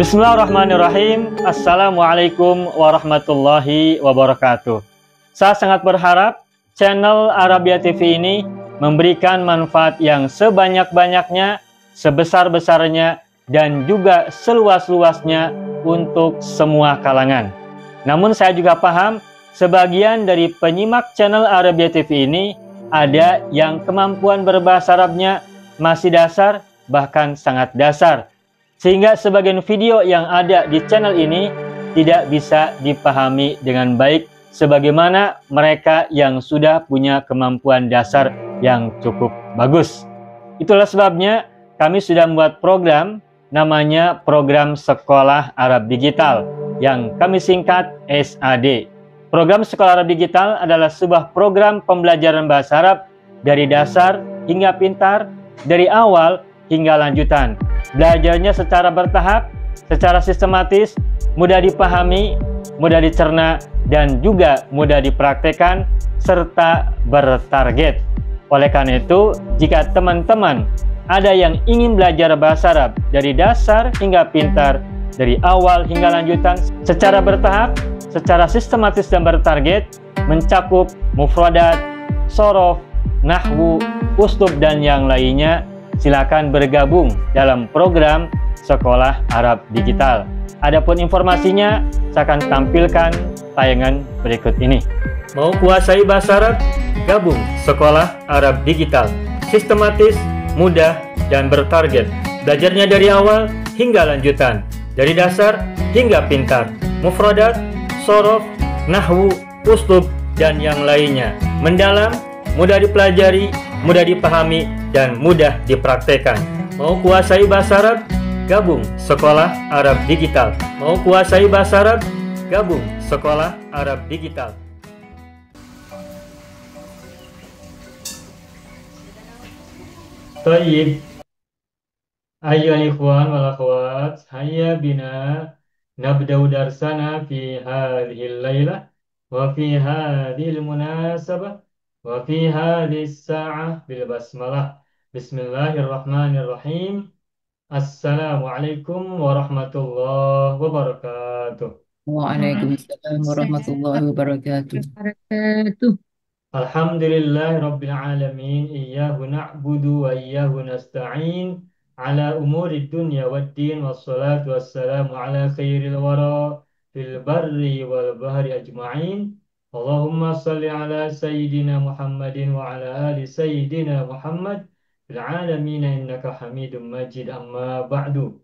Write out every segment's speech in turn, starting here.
Bismillahirrahmanirrahim. Assalamualaikum warahmatullahi wabarakatuh. Saya sangat berharap channel Arabia TV ini memberikan manfaat yang sebanyak-banyaknya, sebesar-besarnya, dan juga seluas-luasnya untuk semua kalangan. Namun saya juga paham sebagian dari penyimak channel Arabia TV ini ada yang kemampuan berbahasa Arabnya masih dasar, bahkan sangat dasar, sehingga sebagian video yang ada di channel ini tidak bisa dipahami dengan baik sebagaimana mereka yang sudah punya kemampuan dasar yang cukup bagus. Itulah sebabnya kami sudah membuat program namanya Program Sekolah Arab Digital yang kami singkat SAD. Program Sekolah Arab Digital adalah sebuah program pembelajaran bahasa Arab dari dasar hingga pintar, dari awal hingga lanjutan. Belajarnya secara bertahap, secara sistematis, mudah dipahami, mudah dicerna, dan juga mudah dipraktekkan, serta bertarget. Oleh karena itu, jika teman-teman ada yang ingin belajar bahasa Arab dari dasar hingga pintar, dari awal hingga lanjutan, secara bertahap, secara sistematis dan bertarget, mencakup mufradat, sorof, nahwu, uslub, dan yang lainnya, silakan bergabung dalam program Sekolah Arab Digital. Adapun informasinya, saya akan tampilkan tayangan berikut ini. Mau kuasai bahasa Arab? Gabung Sekolah Arab Digital. Sistematis, mudah, dan bertarget. Belajarnya dari awal hingga lanjutan, dari dasar hingga pintar, mufradat, sorof, nahwu, uslub, dan yang lainnya. Mendalam, mudah dipelajari, mudah dipahami, dan mudah dipraktekkan. Mau kuasai bahasa Arab? Gabung Sekolah Arab Digital. Mau kuasai bahasa Arab? Gabung Sekolah Arab Digital. Tayyib. Ayyuhal ikhwan wal akhwat, hayya bina nabda'u darsana fi hadhil laylah wa fi hadhil munasabah wa fi hadhis sa'ah bil basmalah. Bismillahirrahmanirrahim. Assalamualaikum warahmatullahi wabarakatuh. Waalaikumsalam warahmatullahi wabarakatuh. Wabarakatuh. Alhamdulillahi Rabbil Alamin. Iyyahu na'budu wa iyyahu nasta'in ala umuri dunya waddin, wassalatu wassalamu ala khairil wara fil barri wal bahri ajma'in. Allahumma salli ala Sayyidina Muhammadin wa ala ali Sayyidina Muhammad fil alamin innaka hamidum majid, amma ba'du.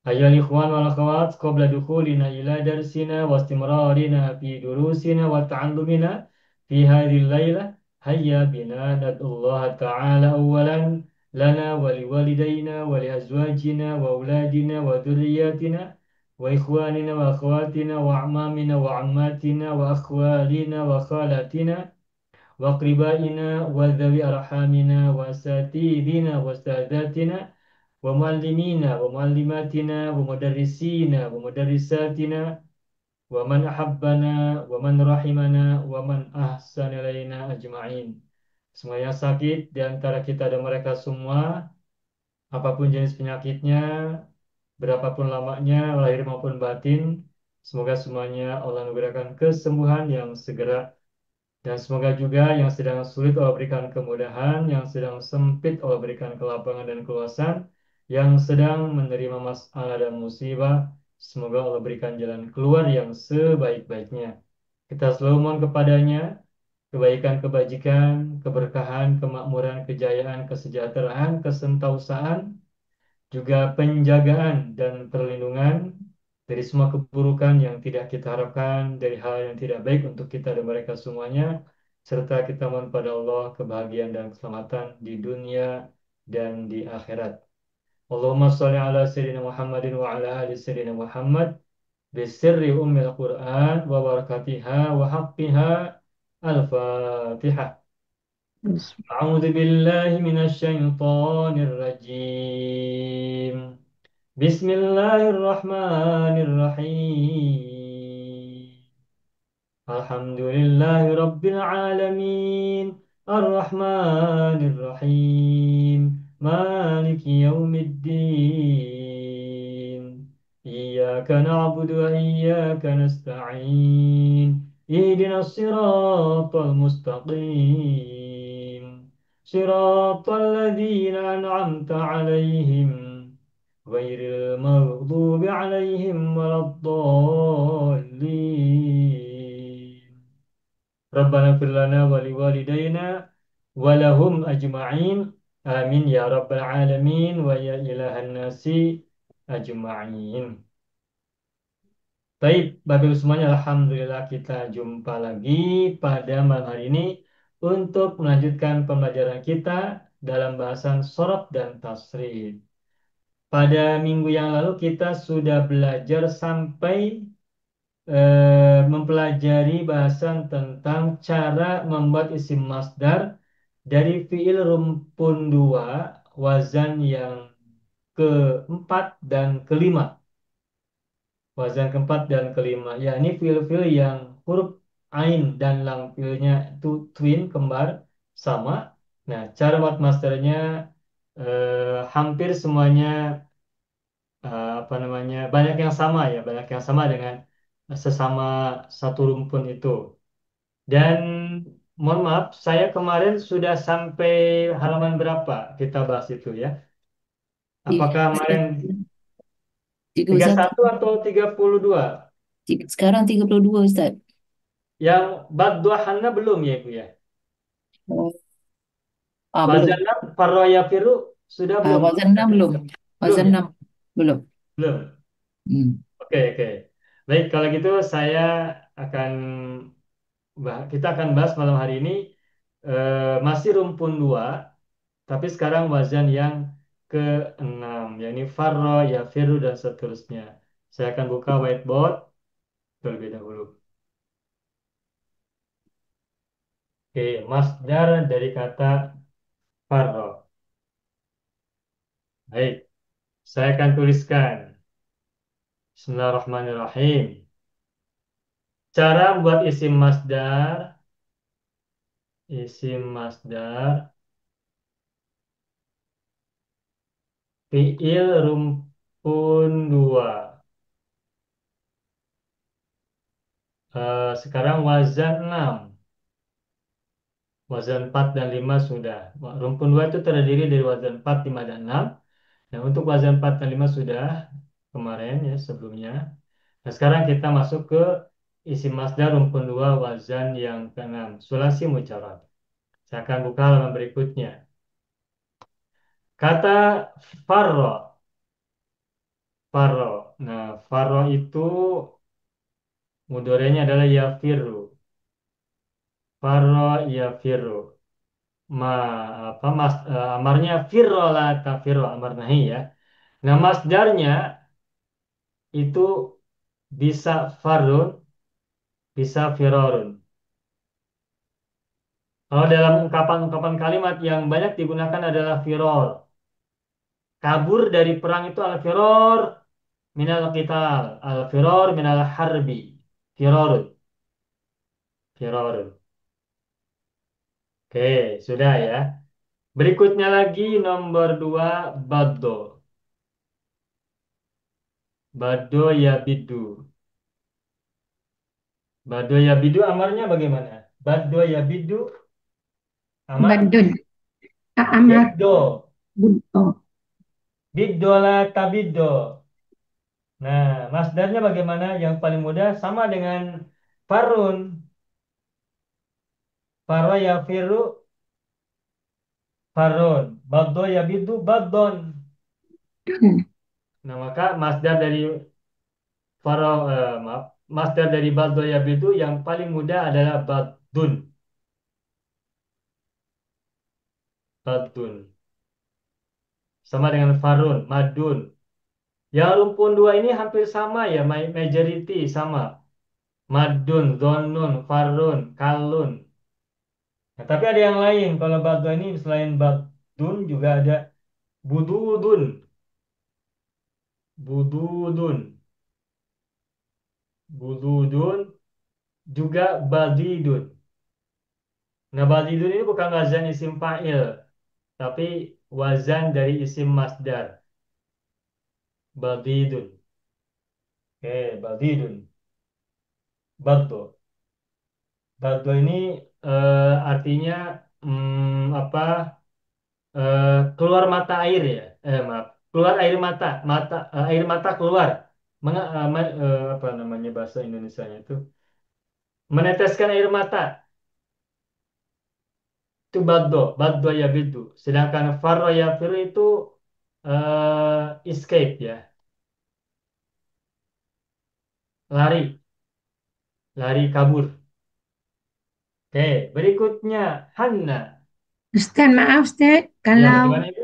Ayyuhal ikhwan wal akhwat, qabla dukhulina ila darsina wa istimrarina fi durusina wa ta'allumina fi hadhil laylah, hayya bina nad'ullaha ta'ala awwalan lana wa liwalidayna wa li azwajina wa auladina wa dhurriyyatina wa ikhwanina wa akhwatina wa a'mamina wa ammatina wa akhwalina wa khalatina wa aqribaina wa dhawi arhamina wa asatidina wa ustadzatina wa muallimina wa muallimatina wa mudarrisina wa mudarrisatina wa man ahabbana wa man rahimana wa man ahsana ilaina ajma'in. Semua yang sakit di antara kita dan mereka semua, apapun jenis penyakitnya, berapapun lamanya, lahir maupun batin, semoga semuanya Allah memberikan kesembuhan yang segera. Dan semoga juga yang sedang sulit Allah berikan kemudahan, yang sedang sempit Allah berikan kelapangan dan keluasan, yang sedang menerima masalah dan musibah, semoga Allah berikan jalan keluar yang sebaik-baiknya. Kita selalu mohon kepadanya kebaikan, kebajikan, keberkahan, kemakmuran, kejayaan, kesejahteraan, kesentausaan, juga penjagaan dan perlindungan dari semua keburukan yang tidak kita harapkan, dari hal yang tidak baik untuk kita dan mereka semuanya, serta kita mohon pada Allah kebahagiaan dan keselamatan di dunia dan di akhirat. Allahumma sholli ala Sayyidina Muhammadin wa ala ali Sayyidina Muhammad bisirri ummil Qur'an wa barakatiha wa haqqiha. Al-Fatihah. A'udzu billahi minasy syaithanir rajim. Bismillahirrahmanirrahim. Alhamdulillahi Rabbil Alamin. Ar-Rahmanir Rahim. Maliki yaumiddin. إياك نعبد وإياك نستعين اهدنا الصراط المستقيم صراط الذين أنعمت عليهم غير المغضوب عليهم ولا الضالين ربنا اغفر لنا ولوالدينا ولهم أجمعين آمين يا رب العالمين ويا إله الناس أجمعين. Baik, Bapak Ibu semuanya, Alhamdulillah kita jumpa lagi pada malam hari ini untuk melanjutkan pembelajaran kita dalam bahasan sorab dan tasrif. Pada minggu yang lalu kita sudah belajar sampai mempelajari bahasan tentang cara membuat isim masdar dari fiil rumpun dua, wazan yang keempat dan kelima. Wazan keempat dan kelima, yakni fiil-fiil yang huruf ain dan lam fiilnya itu twin, kembar, sama. Nah, cara buat masdarnya hampir semuanya apa namanya, banyak yang sama ya, banyak yang sama dengan sesama satu rumpun itu. Dan mohon maaf, saya kemarin sudah sampai halaman berapa kita bahas itu ya? Iya, Apakah kemarin 31. 31 atau 32? Sekarang 32 Ustaz. Yang bab dua Hanna belum ya Ibu ya? Oh, belum. Wazanab Farroya Firu sudah belum? Wazan 6 belum. Belum Wazan ya? 6 belum. Belum. Hmm. Oke, oke. Baik, kalau gitu saya akan kita akan bahas malam hari ini masih rumpun dua, tapi sekarang wazan yang keenam, yakni farro, ya firu dan seterusnya. Saya akan buka whiteboard terlebih dahulu. Oke, masdar dari kata farro. Baik, saya akan tuliskan. Bismillahirrahmanirrahim. Cara buat isim masdar, fiil rumpun dua. Sekarang wazan 6. Wazan 4 dan 5 sudah. Rumpun 2 itu terdiri dari wazan 4, 5, dan 6. Nah, untuk wazan 4 dan 5 sudah kemarin ya sebelumnya. Nah, sekarang kita masuk ke isi masdar rumpun 2 wazan yang ke-6. Sulasi mujarad. Saya akan buka halaman berikutnya. Kata farro. Farro. Nah, farro itu mudorenya adalah yafiru. Farro yafiru. Ma apa mas amarnya firro la tafirro amar nahi ya. Nah, masdarnya itu bisa farun, bisa firorun. Kalau dalam ungkapan-ungkapan kalimat yang banyak digunakan adalah firor. Kabur dari perang itu al-firor minal qital, al-firor minal harbi. Firorun, firorun. Oke, sudah ya. Berikutnya lagi nomor dua, baddo. Baddo ya bidu. Baddo ya bidu amarnya bagaimana? Baddo ya bidu amar Badun. Amar yabdo. Buddha. Bidola tabido. Nah, masdarnya bagaimana? Yang paling mudah sama dengan farun. Faro ya firu farun. Baddo ya bidu baddon. Nah, maka masdar dari faro maaf, masdar dari baddo ya bidu yang paling mudah adalah baddun. Baddun. Sama dengan farun, madun. Yang rumpun dua ini hampir sama ya, majority sama. Madun, zonun, farun, kalun. Nah, tapi ada yang lain. Kalau badun ini selain badun juga ada bududun. Bududun. Bududun juga badidun. Nah, badidun ini bukan wazan isim fa'il, tapi wazan dari isim masdar. Badidun. Oke, badidun. Baddo. Baddo ini artinya apa? Keluar mata air ya. Maaf. Keluar air mata. Air mata keluar. Apa namanya bahasa Indonesianya itu? Meneteskan air mata. Itu baddo. Baddo ya bidu. Sedangkan farro ya firu itu escape ya. Lari. Lari kabur. Oke, berikutnya Hanna. Ustaz, maaf Ustaz, Ya, kalau bagaimana itu?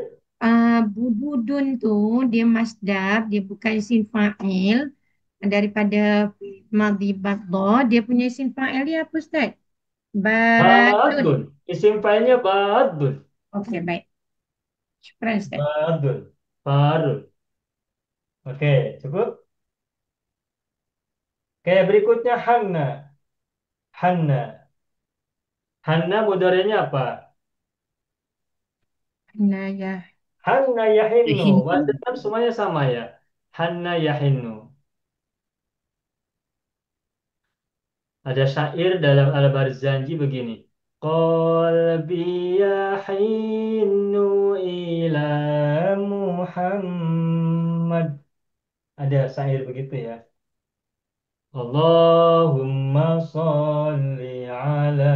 budun tuh dia masdar, dia bukan isim fa'il daripada madhi badha, dia punya isim fa'il dia apa Ustaz? Badun. Badun. Isim failnya badun. Oke, baik. Syukran Ustaz. Badun. Farul. Oke, cukup. Oke, berikutnya Hanna. Hanna. Hanna mudorenya apa? Nah ya, Hanna yahinnu. Hindu. Wazan kan semuanya sama ya. Hanna yahinnu. Ada syair dalam Al-Barzanji begini. Qalbi yahinnu ila Muhammad. Ada syair begitu ya. Allahumma sholli ala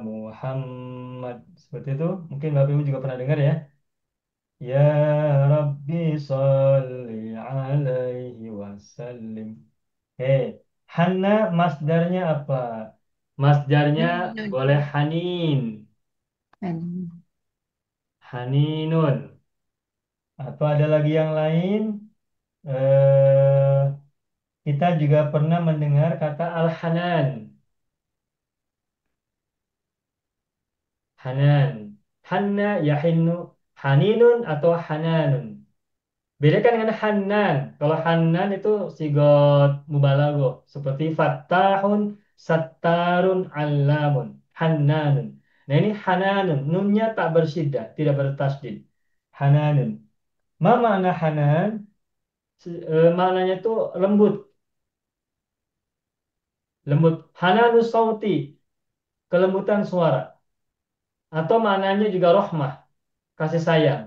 Muhammad. Seperti itu. Mungkin Bapak Ibu juga pernah dengar ya. Ya Rabbi sholli alaihi wasallim. Hanna masdarnya apa? Masdarnya Nun. boleh hanin, Nun. haninun. Atau ada lagi yang lain. Eh, kita juga pernah mendengar kata al-hanan. Hanan. Hanna yahinnu. Haninun atau hananun. Bedakan dengan Hanan. Kalau Hanan itu sigot mubalaghah seperti Fattahun, Sattarun, Allamun. Hananun. Nah ini Hananun. Nunnya tak bersyiddah, tidak bertasdid. Hananun. Ma makna Hanan? Maknanya itu lembut. Lembut. Hananus sauti. Kelembutan suara. Atau maknanya juga rahmah. Kasih sayang.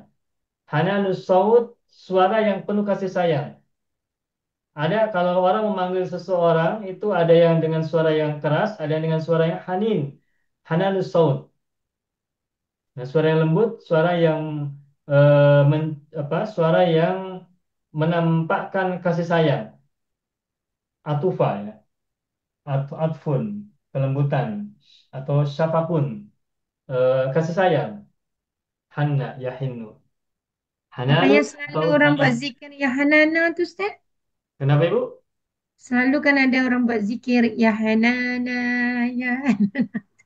Hananus saut. Suara yang penuh kasih sayang. Ada kalau orang memanggil seseorang itu ada yang dengan suara yang keras, ada yang dengan suara yang hanin, hananus saut. Nah, suara yang lembut, suara yang suara yang menampakkan kasih sayang, atufa ya, atfun, kelembutan atau siapapun kasih sayang, hanna yahinnu, Makanya hananun selalu atau orang buat hanin. zikir ya Hanana tu Ustaz. Kenapa Ibu? Selalu kan ada orang buat zikir ya Hanana, ya.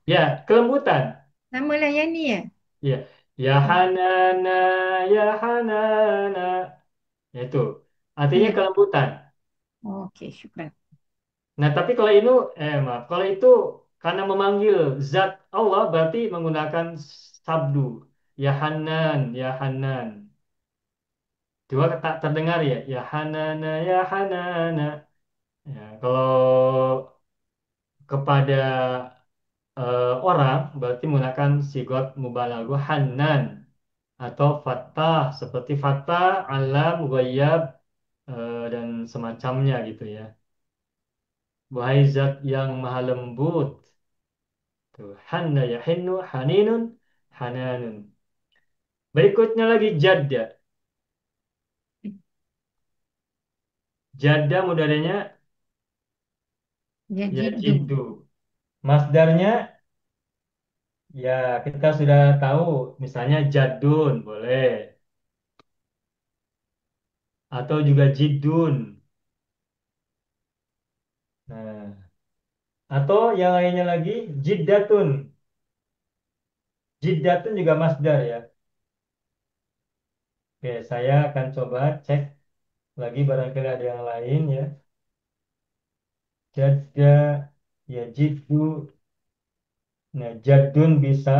Ya, kelembutan. Sama lah yang ni ya. Ya, ya hanana, ya hanana. Ya, itu artinya Ya. kelembutan. Okey, syukran. Nah, tapi kalau itu, maaf, kalau itu karena memanggil zat Allah berarti menggunakan sabdu. Ya Hanan, ya Hanan. Dua tak terdengar ya. Ya Hanana, ya Hanana. Ya, kalau kepada orang berarti menggunakan sigot mubalaghah Hanan atau Fattah seperti Fattah, Alam, Ghayyab dan semacamnya gitu ya. Wahai zat yang maha lembut. Tuh, Hanna yahinnu haninun hananun. Berikutnya lagi jadda. Jadda mudahnya Ya ya jiddu. jiddu. Masdarnya ya kita sudah tahu. Misalnya jadun boleh. Atau juga jiddun. Nah, atau yang lainnya lagi jiddatun. Jiddatun juga masdar ya. Oke, saya akan coba cek lagi barangkali ada yang lain ya. Jadda, ya jiddu. Nah, jadun bisa,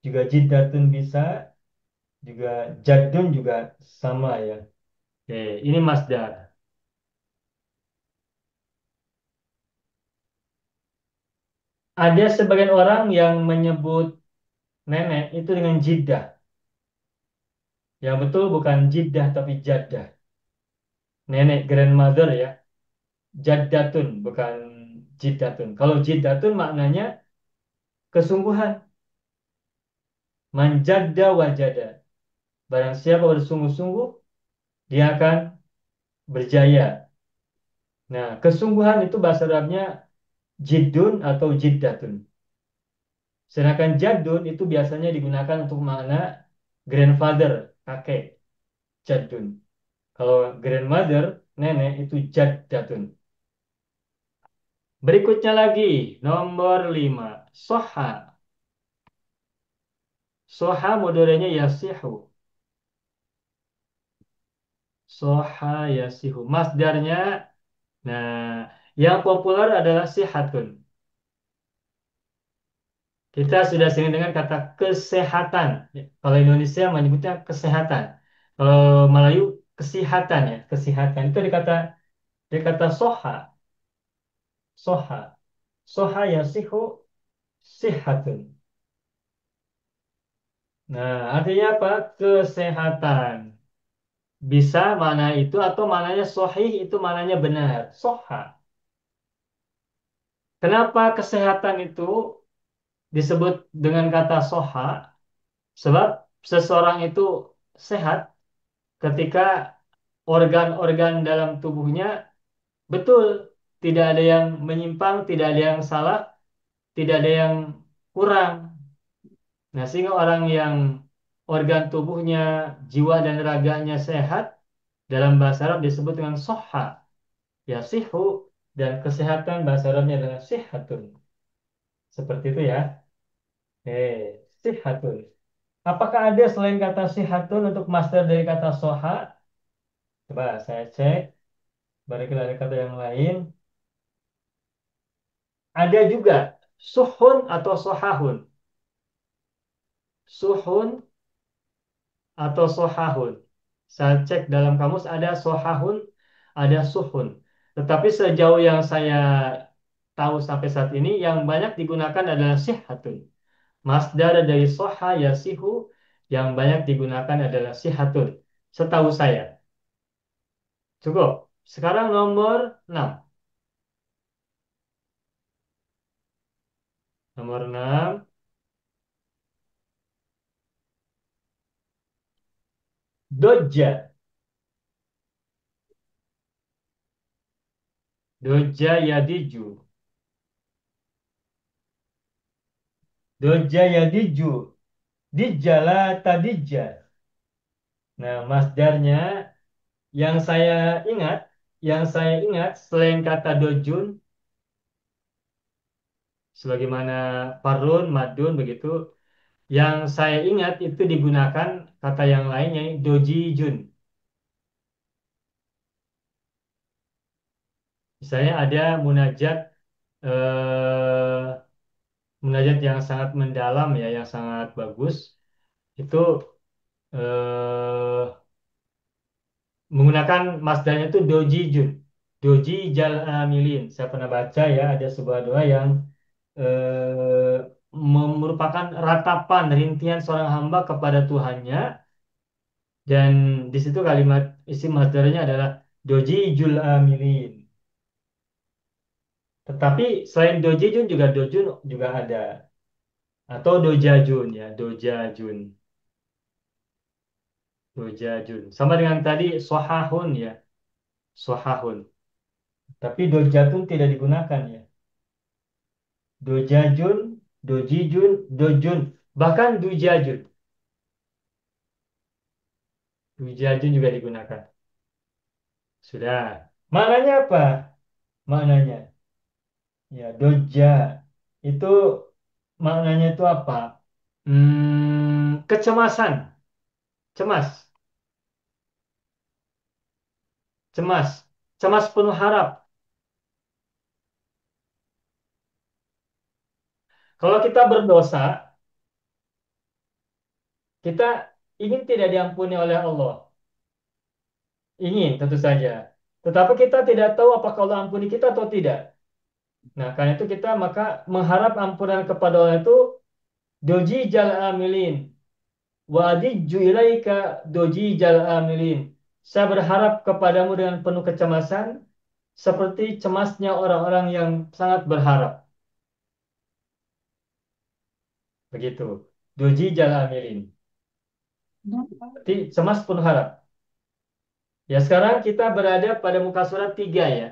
juga jiddatun bisa, juga jaddun juga sama ya. Oke, ini masdar. Ada sebagian orang yang menyebut nenek itu dengan jiddah. Yang betul bukan jiddah tapi jaddah. Nenek grandmother ya. Jaddatun bukan jiddatun. Kalau jiddatun maknanya kesungguhan. Manjadda wajada. Barang siapa bersungguh-sungguh, dia akan berjaya. Nah, kesungguhan itu bahasa Arabnya jiddun atau jiddatun. Sedangkan jadun itu biasanya digunakan untuk makna grandfather, kakek, jadun. Kalau grandmother, nenek itu jaddatun. Berikutnya lagi, nomor 5. Soha. Soha mudorenya yasihu. Soha yasihu. Masdarnya, nah, yang populer adalah sihatun. Kita sudah sering dengan kata kesehatan. Ya, kalau Indonesia menyebutnya kesehatan. Kalau Melayu kesehatan ya, kesehatan. Itu dikata soha, soha, soha yasihu sihatun. Nah, artinya apa? Kesehatan. Bisa mana itu atau mananya sohih itu mananya benar. Soha. Kenapa kesehatan itu disebut dengan kata soha? Sebab seseorang itu sehat ketika organ-organ dalam tubuhnya betul, tidak ada yang menyimpang, tidak ada yang salah, tidak ada yang kurang. Nah, sehingga orang yang organ tubuhnya, jiwa dan raganya sehat, dalam bahasa Arab disebut dengan soha, ya sihu, dan kesehatan bahasa Arabnya adalah sihatun. Seperti itu ya. Sihatun. Apakah ada selain kata sihatun untuk master dari kata soha? Coba saya cek. Barangkali ada kata yang lain. Ada juga suhun atau sohahun. Suhun atau sohahun. Saya cek dalam kamus ada sohahun, ada suhun. Tetapi sejauh yang saya tahu sampai saat ini, yang banyak digunakan adalah sihatun. Masdar dari soha yasihu yang banyak digunakan adalah sihatun. Setahu saya. Cukup. Sekarang nomor 6. Nomor 6. Doja. Doja yadiju. Doja yadiju. Dijala tadija. Nah, masdarnya yang saya ingat, selain kata dojun, sebagaimana parun, madun begitu, yang saya ingat itu digunakan kata yang lainnya dojijun. Misalnya ada munajat yang sangat mendalam ya, yang sangat bagus itu eh, menggunakan masdarnya itu doji jun, doji jal amilin. Saya pernah baca ya ada sebuah doa yang eh, merupakan ratapan rintihan seorang hamba kepada Tuhannya, dan di situ kalimat isi masdarnya adalah doji jul amilin. Tetapi selain doji jun juga dojun juga ada, atau dojajun ya, dojajun, dojajun. Sama dengan tadi sohahun ya, sohahun. Tapi dojatun tidak digunakan ya. Dojajun, dojijun, dojun, bahkan dujajun. Dujajun juga digunakan. Sudah. Maknanya apa? Maknanya ya doja itu maknanya itu apa? Kecemasan, cemas, cemas, cemas penuh harap. Kalau kita berdosa, kita ingin tidak diampuni oleh Allah. Ingin tentu saja. Tetapi kita tidak tahu apakah Allah ampuni kita atau tidak. Nah, karena itu kita maka mengharap ampunan kepada Allah itu doji jal amilin. Wadiju ilaika doji jal amilin. Saya berharap kepadamu dengan penuh kecemasan, seperti cemasnya orang-orang yang sangat berharap. Begitu. Doji jal amilin. Berarti cemas penuh harap. Ya, sekarang kita berada pada muka surat 3 ya,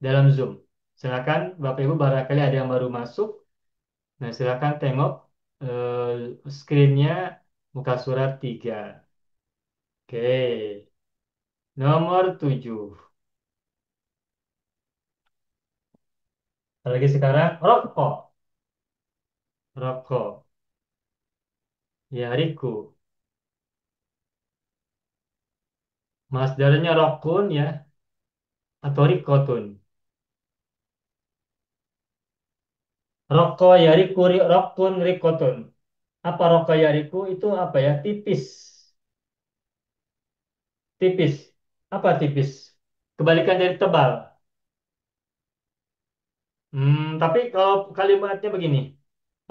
dalam Zoom. Silakan Bapak Ibu barangkali ada yang baru masuk. Nah, silakan tengok screen-nya muka surat 3. Oke. Nomor 7. Apalagi sekarang rokok. Rokok. Ya, Riku. Masdarnya rokun ya. Atau rikotun. Rokok ya Riku. Rokun rikotun. Apa rokok ya Riku? Itu apa ya? Tipis. Tipis. Apa tipis? Kebalikan dari tebal. Tapi kalau kalimatnya begini.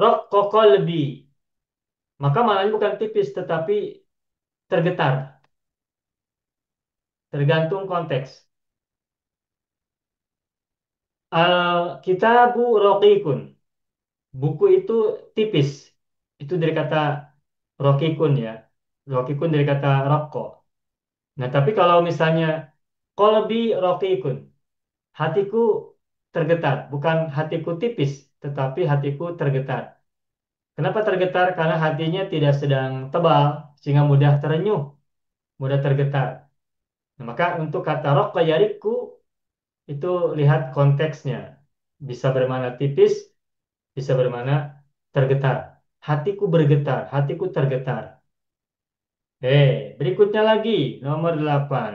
Rok koko lebih. Maka maknanya bukan tipis tetapi tergetar. Tergantung konteks. Kitabu rokikun. Buku itu tipis. Itu dari kata rokikun ya. Rokikun dari kata rokok. Nah, tapi kalau misalnya kolbi rokikun. Hatiku tergetar. Bukan hatiku tipis. Tetapi hatiku tergetar. Kenapa tergetar? Karena hatinya tidak sedang tebal. Sehingga mudah terenyuh. Mudah tergetar. Nah, maka untuk kata rokok yariku itu lihat konteksnya. Bisa bermana tipis, bisa bermana tergetar. Hatiku bergetar, hatiku tergetar. Berikutnya lagi, nomor 8.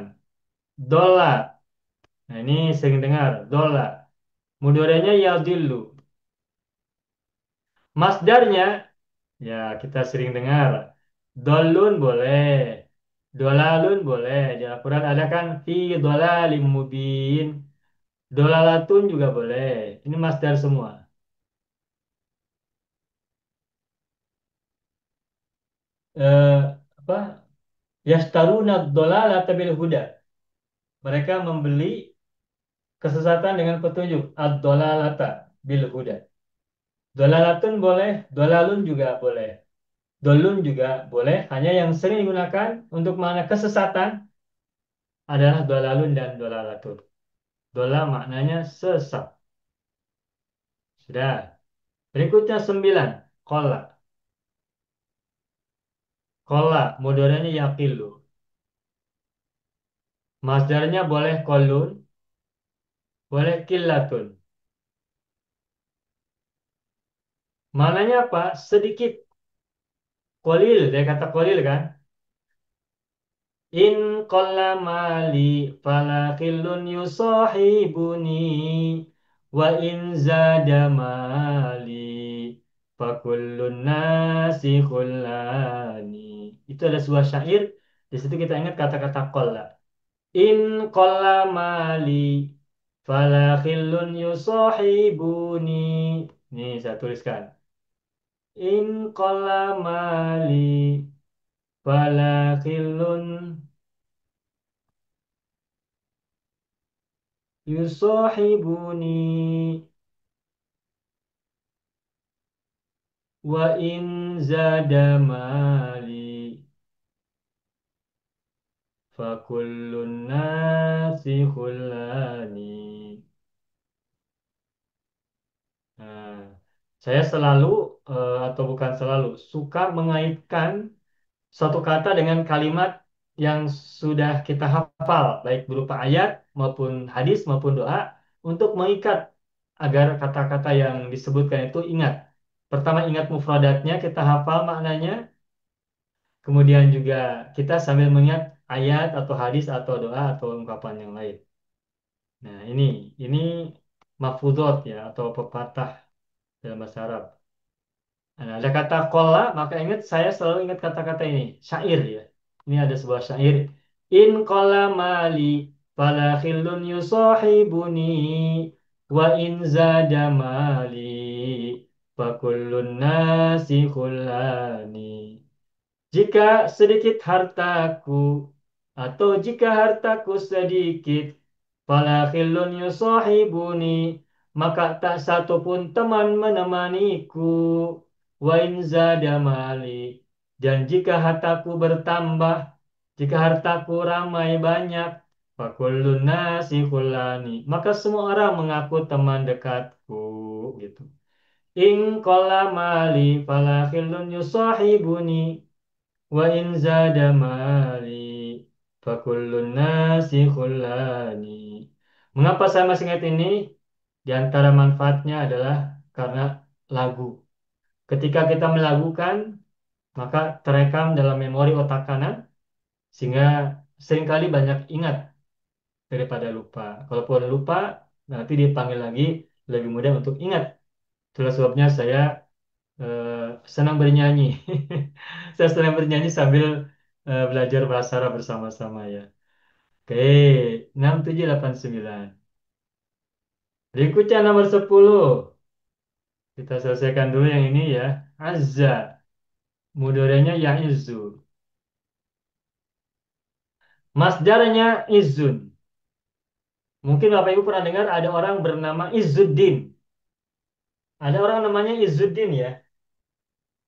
Dolar. Nah, ini sering dengar, dolar. Mudorenya yadillu. Masdarnya, ya kita sering dengar. Dolun boleh. Dolalun boleh. Di Al-Quran ada kan, fi dolalim mubin. Dolalatun juga boleh. Ini masdar semua. Eh, apa? Yastaruna dolalata bil huda. Mereka membeli kesesatan dengan petunjuk. Ad-dolalata bil huda. Dolalatun boleh, dolalun juga boleh. Dolun juga boleh. Hanya yang sering digunakan untuk makna kesesatan adalah dolalun dan dolalatun. Dola maknanya sesat. Sudah. Berikutnya 9. Kola. Kola. Mudoranya yakilu. Masdarnya boleh kolun, boleh killatun. Mananya apa? Sedikit. Kolil, dari kata kolil kan? In qalla mali fala khillun yusahibuni wa in zada mali fa kullun nasi khullani. Itu ada sebuah syair. Di situ kita ingat kata-kata qalla. In qalla mali fala khillun yusahibuni. Nih saya tuliskan. In qalla mali fala khillun yusahibuni wa in zada mali fa kullun nasi khullani. Nah, saya selalu atau bukan selalu suka mengaitkan suatu kata dengan kalimat yang sudah kita hafal, baik berupa ayat maupun hadis maupun doa, untuk mengikat agar kata-kata yang disebutkan itu ingat. Pertama ingat mufradatnya, kita hafal maknanya, kemudian juga kita sambil mengingat ayat atau hadis atau doa atau ungkapan yang lain. Nah, ini mafudot ya atau pepatah dalam bahasa Arab. Nah, ada kata kola, maka ingat saya selalu ingat kata-kata ini, syair ya. Ini ada sebuah syair. In kola mali fala khillun yusahibuni Wa in zada mali fakullun nasi khulani. Jika sedikit hartaku atau jika hartaku sedikit, fala khillun yusahibuni, maka tak satu pun teman menemaniku. Wa in zada mali, dan jika hartaku bertambah, jika hartaku ramai banyak, fakullun nasi khulani, maka semua orang mengaku teman dekatku gitu. In qala mali fala khillun yusahibuni wa in zada mali fakullun nasi khulani. Mengapa saya masih ingat ini? Di antara manfaatnya adalah karena lagu. Ketika kita melakukan, maka terekam dalam memori otak kanan, sehingga seringkali banyak ingat daripada lupa. Kalaupun lupa, nanti dipanggil lagi, lebih mudah untuk ingat. Itulah sebabnya saya eh, senang bernyanyi. Saya senang bernyanyi sambil belajar bahasa Arab bersama-sama ya. Oke, 6789. Berikutnya nomor 10. Kita selesaikan dulu yang ini ya. Azza. Mudorenya ya'izzu. Masdarnya izun. Mungkin Bapak Ibu pernah dengar ada orang bernama Izzuddin. Ada orang namanya Izzuddin ya.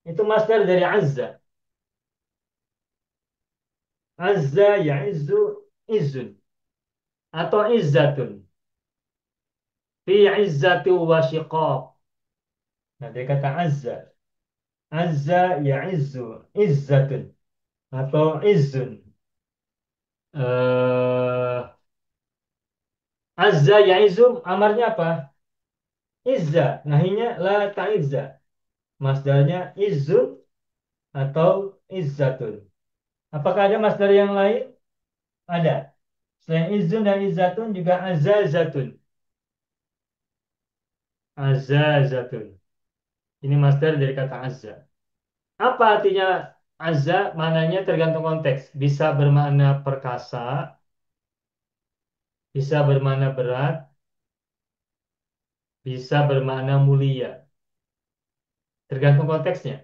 Itu masdar dari azza. Azza ya'izzu izun. Atau izzatun. Fi izzati wa shiqaq. Nah, dia kata azza. Azza ya'izzu izzatun. Atau izzun. Eh Azza ya'izzu amarnya apa? Izza. Nahinya la ta'izza. Masdarnya izzun atau izzatun. Apakah ada masdar yang lain? Ada. Selain izzun dan izzatun juga azazatun. Azazatun. Ini masdar dari kata azza. Apa artinya azza? Mananya tergantung konteks. Bisa bermakna perkasa, bisa bermakna berat, bisa bermakna mulia. Tergantung konteksnya.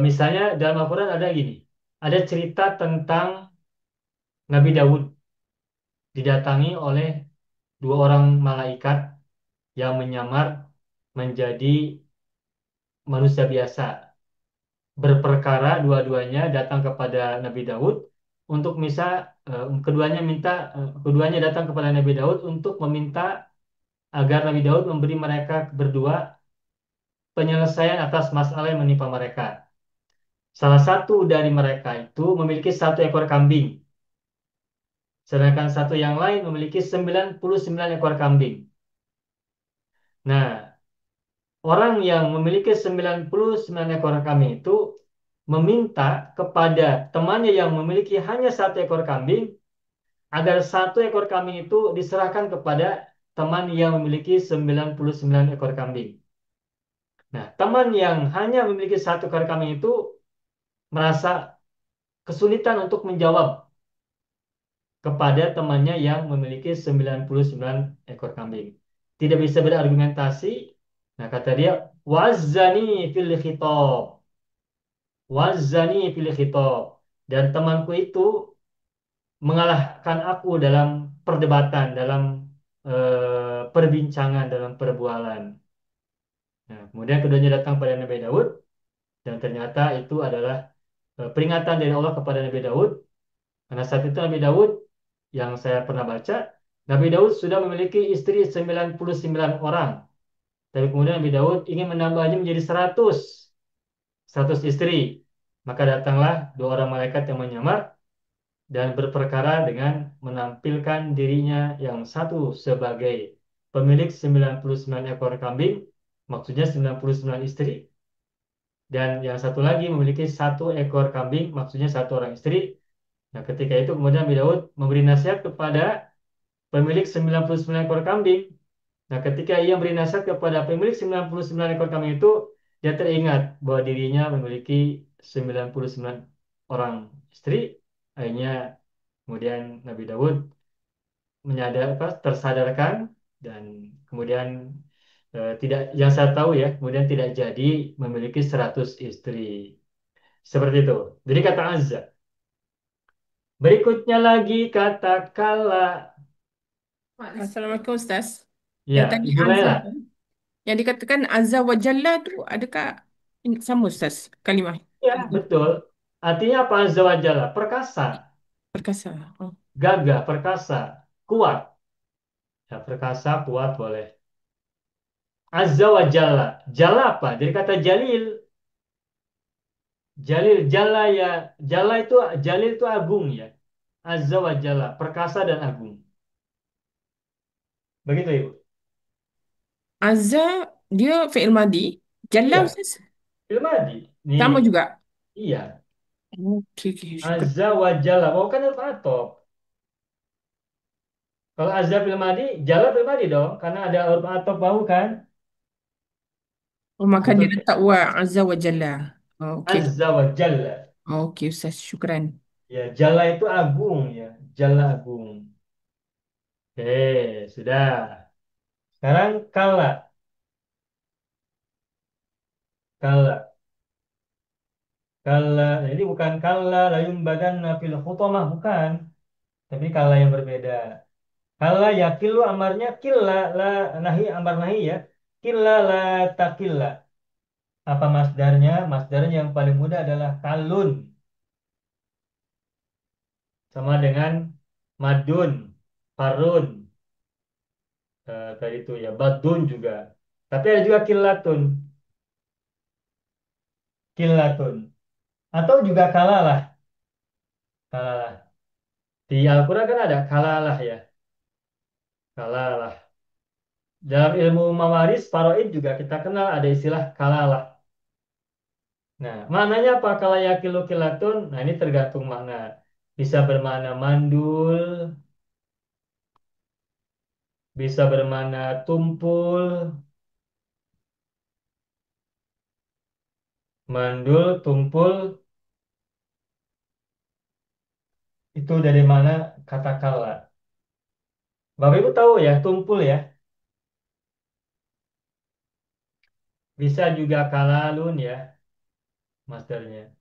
Misalnya dalam Al-Quran ada gini. Ada cerita tentang Nabi Daud didatangi oleh dua orang malaikat yang menyamar menjadi manusia biasa. Berperkara dua-duanya datang kepada Nabi Daud untuk keduanya datang kepada Nabi Daud untuk meminta agar Nabi Daud memberi mereka berdua penyelesaian atas masalah yang menimpa mereka. Salah satu dari mereka itu memiliki satu ekor kambing, sedangkan satu yang lain memiliki 99 ekor kambing. Nah, orang yang memiliki 99 ekor kambing itu meminta kepada temannya yang memiliki hanya satu ekor kambing agar satu ekor kambing itu diserahkan kepada teman yang memiliki 99 ekor kambing. Nah, teman yang hanya memiliki satu ekor kambing itu merasa kesulitan untuk menjawab kepada temannya yang memiliki 99 ekor kambing. Tidak bisa berargumentasi. Nah, kata dia, wazani fil khitab. Wazani fil khitab. Dan temanku itu mengalahkan aku dalam perdebatan, dalam perbincangan, dalam perbualan. Nah, kemudian keduanya datang pada Nabi Daud dan ternyata itu adalah peringatan dari Allah kepada Nabi Daud. Karena saat itu Nabi Daud yang saya pernah baca, Nabi Daud sudah memiliki istri 99 orang. Tapi kemudian Nabi Daud ingin menambahnya menjadi 100 istri. Maka datanglah dua orang malaikat yang menyamar dan berperkara dengan menampilkan dirinya yang satu sebagai pemilik 99 ekor kambing, maksudnya 99 istri, dan yang satu lagi memiliki satu ekor kambing, maksudnya satu orang istri. Nah, ketika itu kemudian Nabi Daud memberi nasihat kepada pemilik 99 ekor kambing. Nah, ketika ia memberi nasihat kepada pemilik 99 ekor kambing itu, dia teringat bahwa dirinya memiliki 99 orang istri. Akhirnya kemudian Nabi Daud tersadarkan dan kemudian tidak, yang saya tahu ya, kemudian tidak jadi memiliki 100 istri. Seperti itu. Jadi kata azza. Berikutnya lagi kata kala. Assalamualaikum Ustaz. Yang Ya, tadi Ibu azza Laila. tu, yang dikatakan azza wa jalla tu adakah sama Ustaz kalimah Ya, azza betul. Artinya apa azza wa jalla? Perkasa, perkasa? Oh. gagah, perkasa, kuat. Ya, perkasa, kuat boleh. Azza wa jalla. Jalla apa? Dari kata jalil. Jalil, jalla ya. Jalla itu, jalil itu agung ya. Azza wa jalla. Perkasa dan agung. Begitu, Ibu. Azza dia fi'il madi. Jalla Iya, Ustaz Ilmadi. Nih, sama juga. iya. Okey okey syukur. Azza wa jalla. Mau kan huruf atop. Kalau azza fil madi, jalla fil madi dong. Karena ada huruf atop bahu kan. Oh, maka dia Betul. letak wa azza wa jalla. Oh, okey. Azza wa jalla. Okey Ustaz, syukran. Ya, jalla itu agung ya. Jalla agung. Oke, sudah. Sekarang kala. Kala. Kala. Nah, ini bukan kala layum badan fil khutamah. Bukan. Tapi kala yang berbeda. Kala yakilu amarnya killa la nahi amar nahi ya. Killa la takilla. Apa masdarnya? Masdarnya yang paling mudah adalah kalun. Sama dengan madun, farun, tadi itu ya, badun juga. Tapi ada juga killatun, killatun. Atau juga kalalah, kalalah. Di Al-Quran kan ada kalalah ya, kalalah. Dalam ilmu mawaris, faraid juga kita kenal ada istilah kalalah. Nah, maknanya apa? Kala yakilu killatun, nah ini tergantung makna. Bisa bermakna mandul, bisa bermakna tumpul, mandul, tumpul, itu dari mana kata kala. Bapak Ibu tahu ya, tumpul ya. Bisa juga kalalun ya, masternya.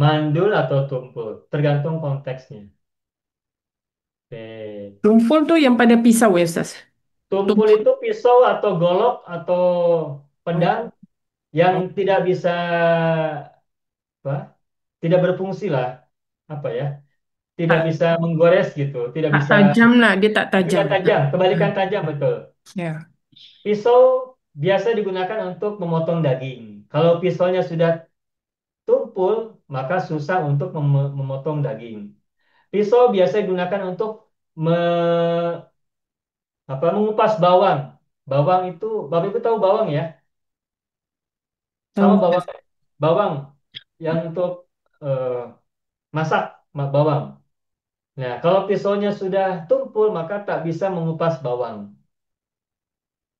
Mandul atau tumpul, tergantung konteksnya. Oke. Tumpul tu yang pada pisau ya Ustaz. Tumpul Tumpul. itu pisau atau golok atau Oh, pedang yang oh. tidak bisa apa? Tidak berfungsi lah, apa ya? Tidak Tak, bisa menggores gitu, tidak tak bisa tajam lah, dia tak tajam. tidak tajam, kebalikan tajam betul. Ya. Pisau biasa digunakan untuk memotong daging. Kalau pisaunya sudah tumpul, maka susah untuk memotong daging. Pisau biasa digunakan untuk mengupas bawang. Bawang itu, Bapak Ibu tahu bawang ya? Sama Tahu. bawang, bawang yang untuk eh, masak bawang. Nah, kalau pisaunya sudah tumpul, maka tak bisa mengupas bawang.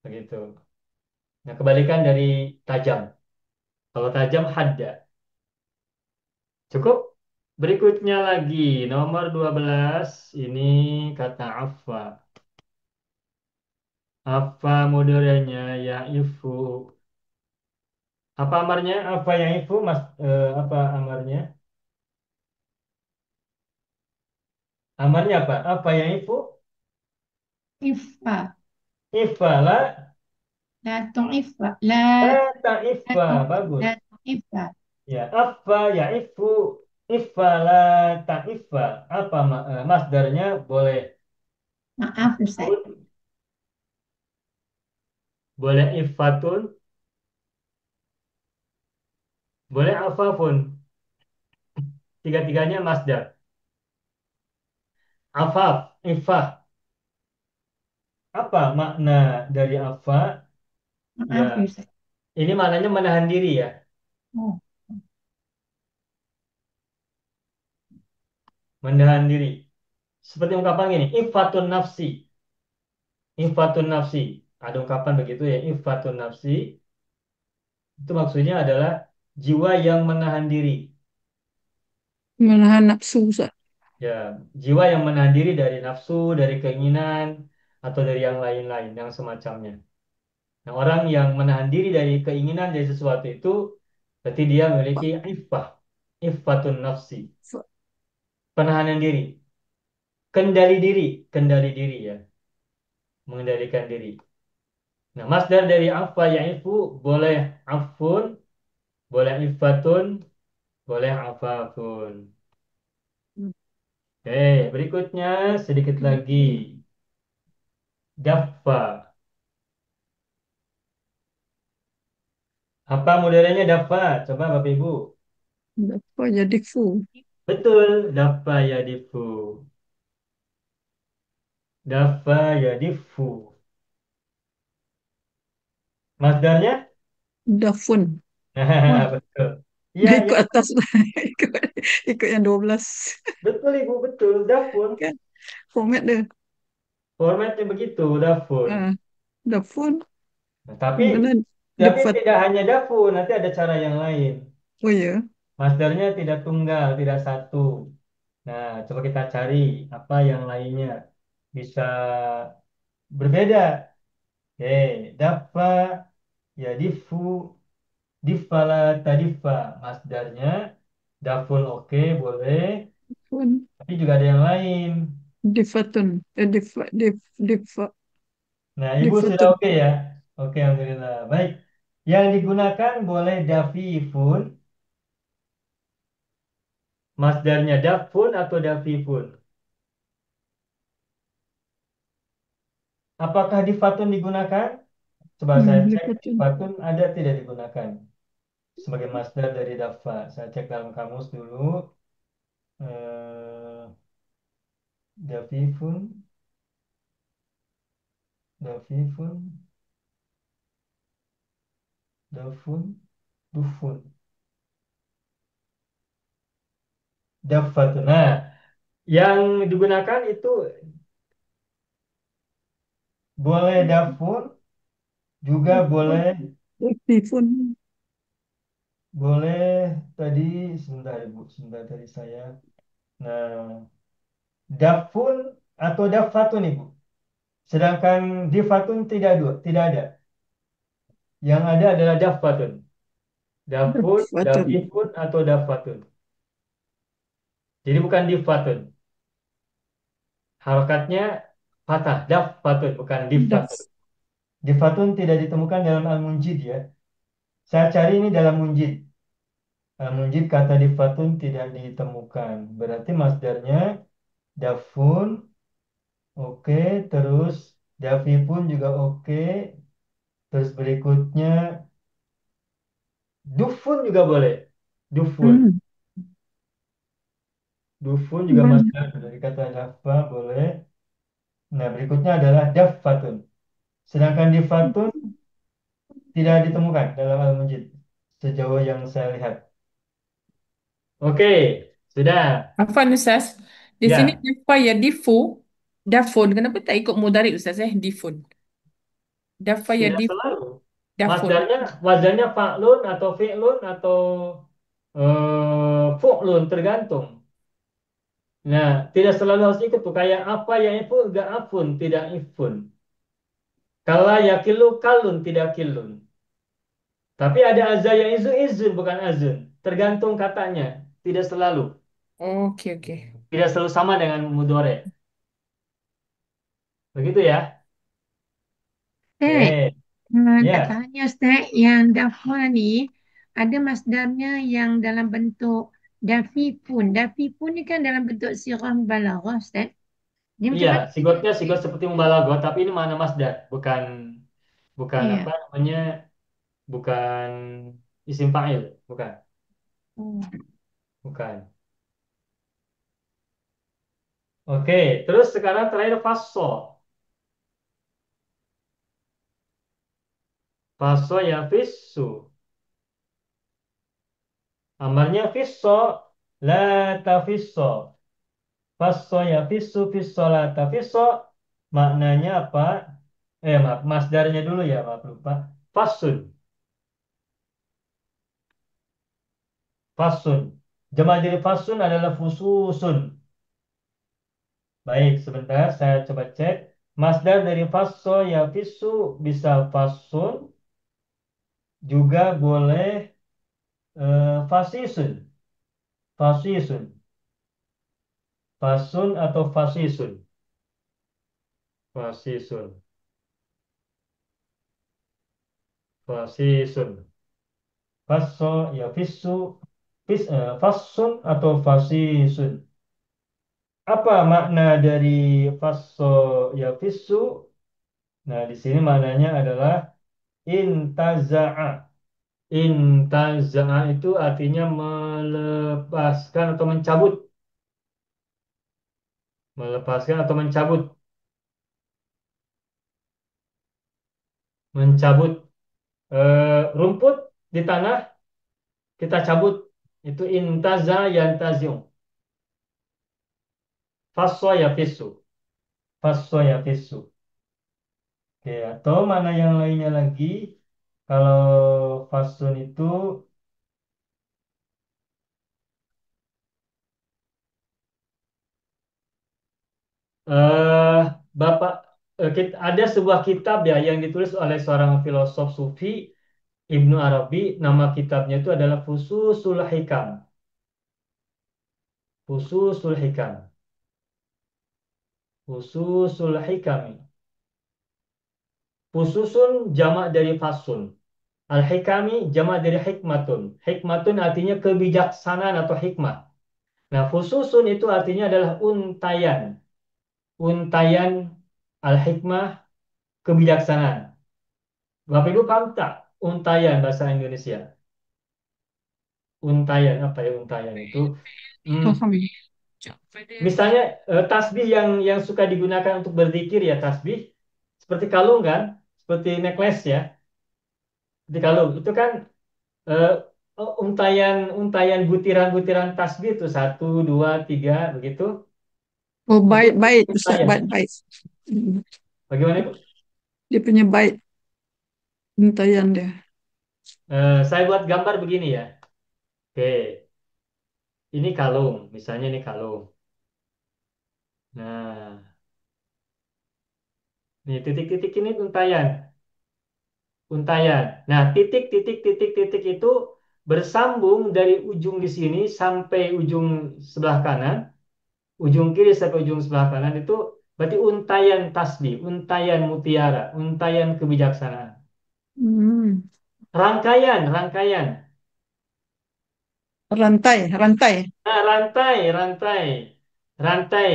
Begitu. Nah, kebalikan dari tajam. Kalau tajam hadda. Cukup? Berikutnya lagi, nomor 12 ini kata afa. Apa modelnya ya ifu? Apa amarnya? Apa yang ifu, Mas? Apa amarnya? Amarnya apa? Apa yang ifu? Ifa. Ifala La tu'ifa. La ta la ifa. tu- Bagus. la tu'ifa. Ya, apa ya ifu? Ifala ta ifa. Apa masdarnya? Boleh Maaf Ustaz. boleh ifatun, boleh afafun. Tiga-tiganya masdar. Afaf, ifah. Apa makna dari afa? Ya, Maaf Ustaz. ini maknanya menahan diri ya. Oh, Menahan diri. Seperti ungkapan ini, ifatun nafsi. Ifatun nafsi. Ada ungkapan begitu ya, ifatun nafsi. Itu maksudnya adalah jiwa yang menahan diri. Menahan nafsu, Ustaz. Ya, jiwa yang menahan diri dari nafsu, dari keinginan, atau dari yang lain-lain, yang semacamnya. Nah, orang yang menahan diri dari keinginan dari sesuatu itu, berarti dia memiliki iffah, iffatun nafsi, F- penahanan diri, kendali diri ya, mengendalikan diri. Nah, masdar dari afa yaifu boleh afun, boleh iffatun, boleh afafun. Oke, berikutnya sedikit lagi. Daffa. Apa modelnya Daffa? Coba Bapak Ibu. Apa jadi fu? Betul, Daffa yadifu. Daffa yadifu. Masdarnya? Dafun. Wah, Betul. Iya, dia ya, ikut atas. ikut, ikut yang 12. betul Ibu, betul. Dafun. Kan? Format dia. Formatnya begitu, dafun. Ah, Dafun. Nah, tapi Mana tapi Dafat. tidak hanya dafun, nanti ada cara yang lain. Oh ya. Masdarnya tidak tunggal, tidak satu. Nah, coba kita cari apa yang lainnya. Bisa berbeda. Oke, dafa, ya difu, difala, tadifa. Masdarnya, dafun oke, boleh. Dafun. Tapi juga ada yang lain. Difatun. Difa. Nah, Ibu sudah Difatun. oke ya? Oke, Alhamdulillah. Baik. Yang digunakan boleh dafifun. Masdarnya dafun atau dafifun. Apakah difatun digunakan? Coba saya cek. Difatun. Difatun ada tidak digunakan? Sebagai masdar dari dafa. Saya cek dalam kamus dulu. Eh, dafifun, dafifun, dafun, dufun, dafatun. Nah, yang digunakan itu boleh dafun, juga boleh Difun. boleh tadi sebentar Ibu, sebentar dari saya. Nah, dafun atau dafatun Ibu. Sedangkan difatun tidak ada. Yang ada adalah dafatun. Dafun, Difatun. dafifun atau dafatun. Jadi bukan difatun. Harokatnya patah, dafatun bukan Daf. difatun. Difatun tidak ditemukan dalam Al-Munjid ya. Saya cari ini dalam Munjid. Al-Munjid kata difatun tidak ditemukan. Berarti masdarnya dafun, oke. Terus dafifun juga oke. Terus berikutnya dufun juga boleh. Dufun. Hmm. Dufun juga Banyak. masdar dari kata dafa boleh. Nah, berikutnya adalah dafatun. Sedangkan difatun tidak ditemukan dalam Al-Munjid sejauh yang saya lihat. Oke, sudah. Afan Ustaz. Di sini Ya, dafa ya difu. Dafun. Kenapa tak ikut mudari Ustaz Difun. Dafa ya tidak difu. selalu. Dafun. Masdarnya fa'lun atau fi'lun atau fu'lun tergantung. Nah, tidak selalu harus ikut tuh. Kayak apa yang ifun, enggak afun, tidak ifun. Kala yakilu kalun, tidak kilun. Tapi ada azza yang izun bukan azun. Tergantung katanya. Tidak selalu. Oke, oke. Tidak selalu sama dengan mudore. Begitu ya? Ustaz, Oke. nak Ya, tanya Ustaz, yang dafa ni ada masdarnya yang dalam bentuk dafifun. Dafifun ni kan dalam bentuk sirah mubalaghah Ustaz. Dia macam iya. mana Ustaz? Sigotnya sigot seperti mubalaghah, tapi ini mana masdar, bukan bukan apa Iya. namanya, bukan isim fa'il, bukan, Oh. bukan. Oke, terus sekarang terakhir faso. Faso ya fisu. Amarnya fiso, la tafiso. Faso ya fisu, fiso la tafiso. Maknanya apa? Maaf, masdarnya dulu ya, maaf lupa. Fasun, fasun. Jemaah dari fasun adalah fususun. Baik, sebentar saya coba cek. Masdar dari faso ya fisu bisa fasun, juga boleh fasisun, fasisun, fasun atau fasisun, fasisun, fasisun. Faso ya fisu, fasun atau fasisun. Apa makna dari faso ya fisu? Nah, di sini maknanya adalah intaza'a. Intaza'a itu artinya melepaskan atau mencabut. Melepaskan atau mencabut. Mencabut rumput di tanah, kita cabut. Itu intaza yantazi'u. Faso ya fisu. Faso ya fisu. Oke, atau mana yang lainnya lagi? Kalau fasun itu eh Bapak ada sebuah kitab ya yang ditulis oleh seorang filosof sufi Ibnu Arabi. Nama kitabnya itu adalah Fususul Hikam. Fususul Hikam. Fususul Hikam. Fususun jamak dari fasun. Al-Hikami jamak dari hikmatun. Hikmatun artinya kebijaksanaan atau hikmah. Nah, fususun itu artinya adalah untayan. Untayan al-hikmah, kebijaksanaan. Bapak Ibu paham tak untayan bahasa Indonesia? Untayan apa ya untayan itu? Hmm, Faham ya? misalnya tasbih yang suka digunakan untuk berzikir ya tasbih seperti kalung kan, seperti necklace ya, seperti kalung itu kan eh, untayan untayan butiran-butiran tasbih itu satu dua tiga begitu Oh, itu bait, Ustaz, untayan. bait. Mm. Bagaimana itu? Dia punya bait, untayan dia. Saya buat gambar begini ya. Oke, ini kalung, misalnya ini kalung. Nah, ini titik-titik ini untayan. Untayan. Nah, titik, titik, titik, titik itu bersambung dari ujung di sini sampai ujung sebelah kanan, ujung kiri sampai ujung sebelah kanan itu berarti untayan tasbih, untayan mutiara, untayan kebijaksanaan. Hmm. Rangkaian, rangkaian. Rantai, rantai. Nah, rantai, rantai, rantai.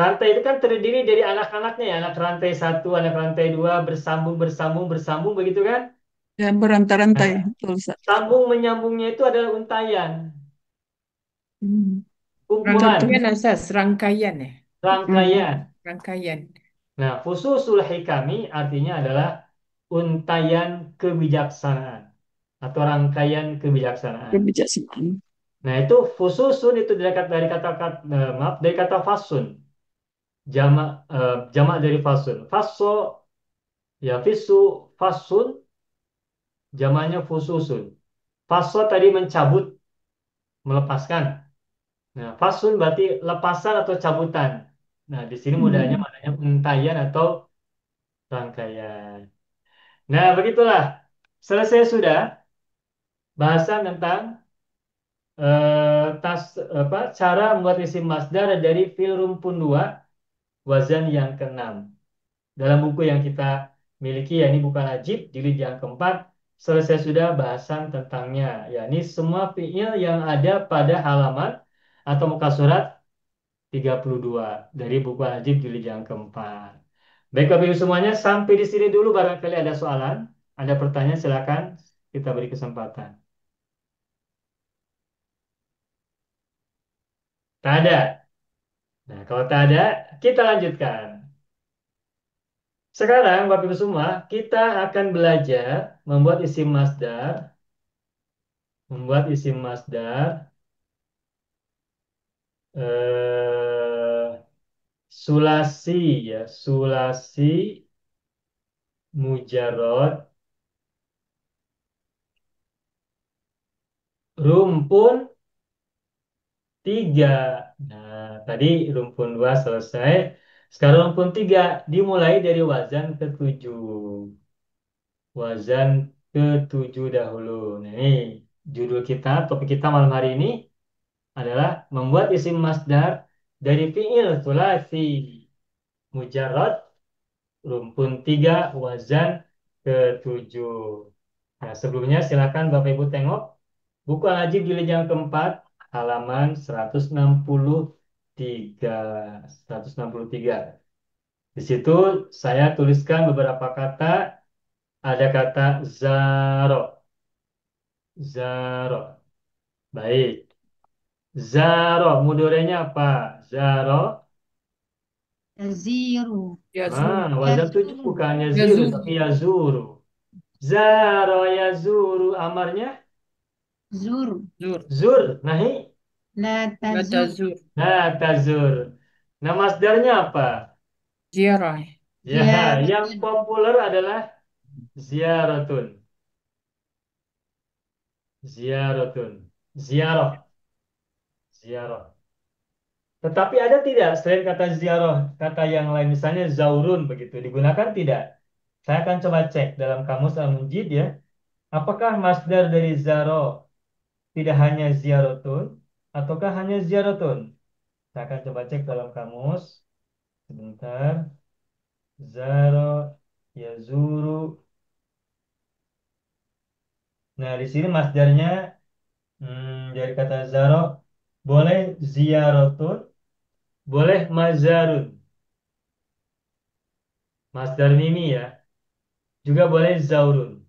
Rantai itu kan terdiri dari anak-anaknya ya, anak rantai satu, anak rantai dua, bersambung, bersambung, bersambung, begitu kan? Ya, berantai-rantai. Nah, Betul, Ustaz. sambung menyambungnya itu adalah untayan. Hmm. Kumpulan, Contoh. Rangkaian asas, rangkaian ya. Hmm. rangkaian. Rangkaian. Nah, fususul hikami artinya adalah untayan kebijaksanaan atau rangkaian kebijaksanaan. Kebijaksanaan. Nah, itu fususun itu dari kata, maaf dari kata fasun, jamak dari fasun. Faso ya fisu fasun jamaknya fususun. Faso tadi mencabut, melepaskan. Nah, fasun berarti lepasan atau cabutan. Nah, di sini mudahnya Hmm. maknanya untayan atau rangkaian. Nah, begitulah. Selesai sudah bahasan tentang cara membuat isim masdar dari fi'il rumpun 2 wazan yang keenam. Dalam buku yang kita miliki yakni buku Najib jilid yang keempat selesai sudah bahasan tentangnya yakni semua fi'il yang ada pada halaman atau muka surat 32 dari buku Najib jilid yang keempat. Baik Bapak Ibu semuanya sampai di sini dulu barangkali ada soalan, ada pertanyaan silakan kita beri kesempatan. Tak ada. Nah, kalau tak ada, kita lanjutkan. Sekarang, Bapak Ibu semua, kita akan belajar membuat isim masdar, membuat isim masdar, eh, sulasi ya, sulasi mujarod, rumpun tiga. Nah, tadi rumpun 2 selesai. Sekarang rumpun 3 dimulai dari wazan ketujuh. Wazan ketujuh dahulu. Nah, ini judul kita, topik kita malam hari ini adalah membuat isim masdar dari fi'il sulasi mujarrad rumpun 3 wazan ketujuh. Nah, sebelumnya silakan Bapak Ibu tengok buku Al-Hajib jilid yang keempat halaman 163. 163. Di situ saya tuliskan beberapa kata, ada kata zaro. Zaro. Baik. Zaro, mudorenya apa? Zaro. Yaziru. Yazur. Wazan 7 Yazuru. bukan yaziru, Yazur. tapi yazuru. Zaro yazuru, amarnya Zuru. Zur. zur, nahi, La La tazur. tazur. nah tazur. Nah, masdarnya apa? Ziarah. Ya, yang Ziyaratun. populer adalah ziaratun. Ziaratun. Ziarah. Ziarah. Tetapi ada tidak selain kata ziarah, kata yang lain misalnya zaurun begitu digunakan tidak? Saya akan coba cek dalam kamus Al-Munjid ya. Apakah masdar dari zaro tidak hanya ziaratun ataukah hanya ziaratun? Saya akan coba cek dalam kamus. Sebentar. Zaro yazuru. Nah, di sini masdarnya dari kata zaro boleh ziaratun, boleh mazarun. Masdar mimi ya. Juga boleh zaurun.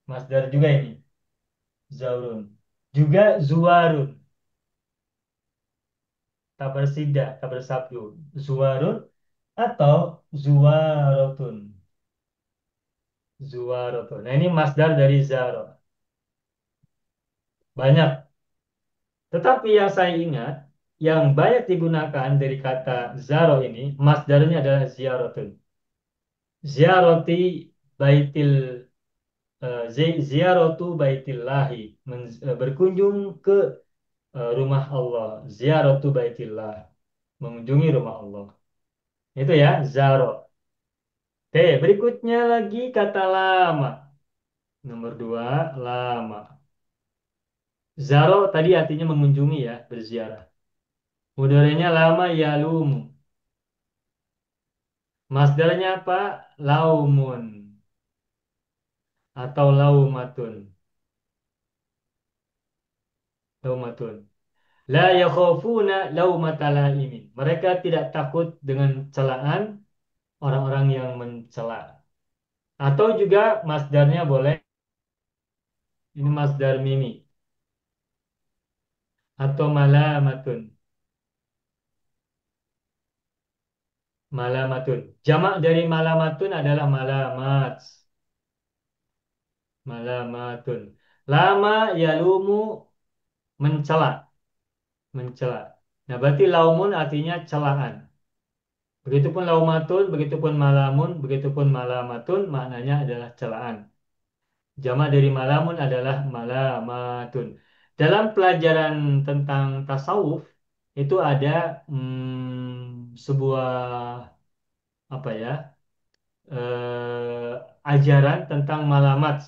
Masdar juga ini. Zaurun. Juga zuwarun. Tak bersida, tak bersabdu. Zuwarun atau zuwarotun. Zuwarotun. Nah, ini masdar dari zaro. Banyak. Tetapi yang saya ingat, yang banyak digunakan dari kata zaro ini, masdarnya adalah ziarotun. Ziaroti baitil ziarotu baitillahi, berkunjung ke rumah Allah. Ziaratu baitillah, mengunjungi rumah Allah. Itu ya, zaro. Oke, berikutnya lagi kata lama. Nomor 2, lama. Zaro tadi artinya mengunjungi ya, berziarah. Mudorenya lama yalumu. Masdarnya apa? Laumun atau laumatun. Laumatun. La yakhafuna laumata laimin. Mereka tidak takut dengan celaan orang-orang yang mencela. Atau juga masdarnya boleh, ini masdar mimi. Atau malamatun. Malamatun. Jamak dari malamatun adalah malamat. Malamatun. Lama yalumu, mencela. Mencela. Nah, berarti laumun artinya celaan. Begitupun laumatun, begitupun malamun, begitupun malamatun, maknanya adalah celaan. Jamak dari malamun adalah malamatun. Dalam pelajaran tentang tasawuf itu ada sebuah apa ya ajaran tentang malamat.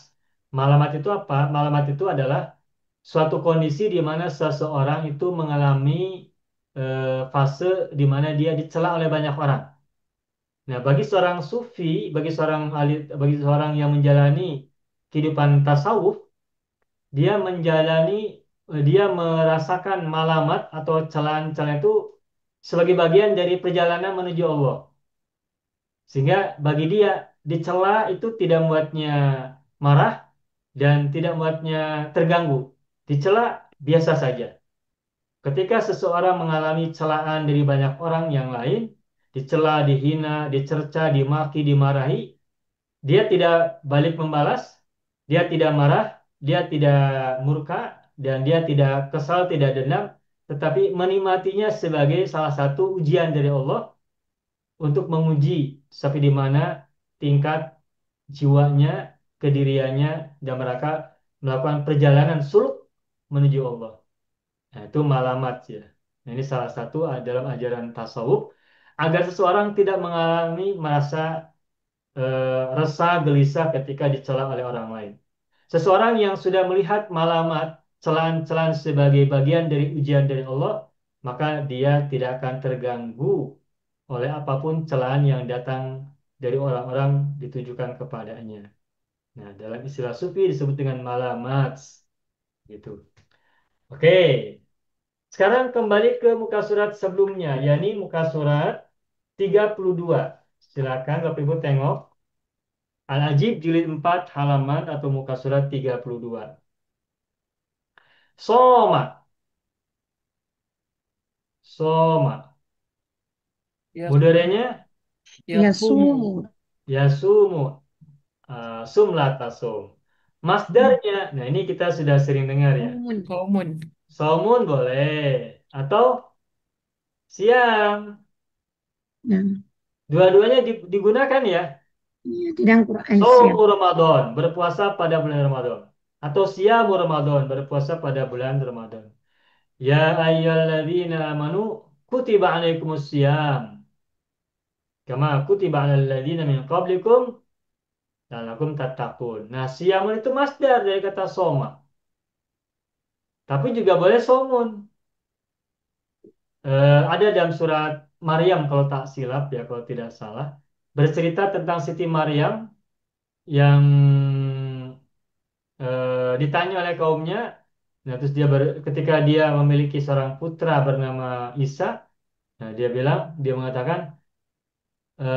Malamat itu apa? Malamat itu adalah suatu kondisi di mana seseorang itu mengalami fase di mana dia dicela oleh banyak orang. Nah, bagi seorang sufi, bagi seorang yang menjalani kehidupan tasawuf, dia merasakan malamat atau celaan-celaan itu sebagai bagian dari perjalanan menuju Allah. Sehingga bagi dia dicela itu tidak membuatnya marah dan tidak membuatnya terganggu. Dicela biasa saja. Ketika seseorang mengalami celaan dari banyak orang yang lain, dicela, dihina, dicerca, dimaki, dimarahi, dia tidak balik membalas, dia tidak marah, dia tidak murka, dan dia tidak kesal, tidak dendam, tetapi menikmatinya sebagai salah satu ujian dari Allah untuk menguji sampai di mana tingkat jiwanya, kediriannya, dan mereka melakukan perjalanan suluk menuju Allah. Nah, itu malamat ya. Nah, ini salah satu dalam ajaran tasawuf agar seseorang tidak mengalami merasa resah, gelisah ketika dicela oleh orang lain. Seseorang yang sudah melihat malamat, celaan-celaan sebagai bagian dari ujian dari Allah, maka dia tidak akan terganggu oleh apapun celaan yang datang dari orang-orang ditujukan kepadanya. Nah, dalam istilah sufi disebut dengan malamat, gitu. Oke, sekarang kembali ke muka surat sebelumnya, yakni muka surat 32. Silakan Bapak Ibu tengok. Al-Ajib jilid 4 halaman atau muka surat 32. Soma, soma. Ya, Mudaranya yasumu. Yasumu. yasumu, sumlata sum. Masdarnya, nah ini kita sudah sering dengar ya. Sumun. Komun. Somun boleh atau siam. Nah, Dua-duanya digunakan ya. ya, di dalam Quran siap. Somu Ramadan, berpuasa pada bulan Ramadan. Atau siamu Ramadan, berpuasa pada bulan Ramadan. Ya ayyuhalladzina amanu kutiba alaikumus siyam. Kama kutiba alal ladzina min qablikum la'allakum tattaqun. Nah, siyamun itu masdar dari kata soma. Tapi juga boleh somun. Ada dalam surat Maryam kalau tak silap ya kalau tidak salah bercerita tentang Siti Maryam yang ditanya oleh kaumnya. Nah, terus ketika dia memiliki seorang putra bernama Isa, nah dia mengatakan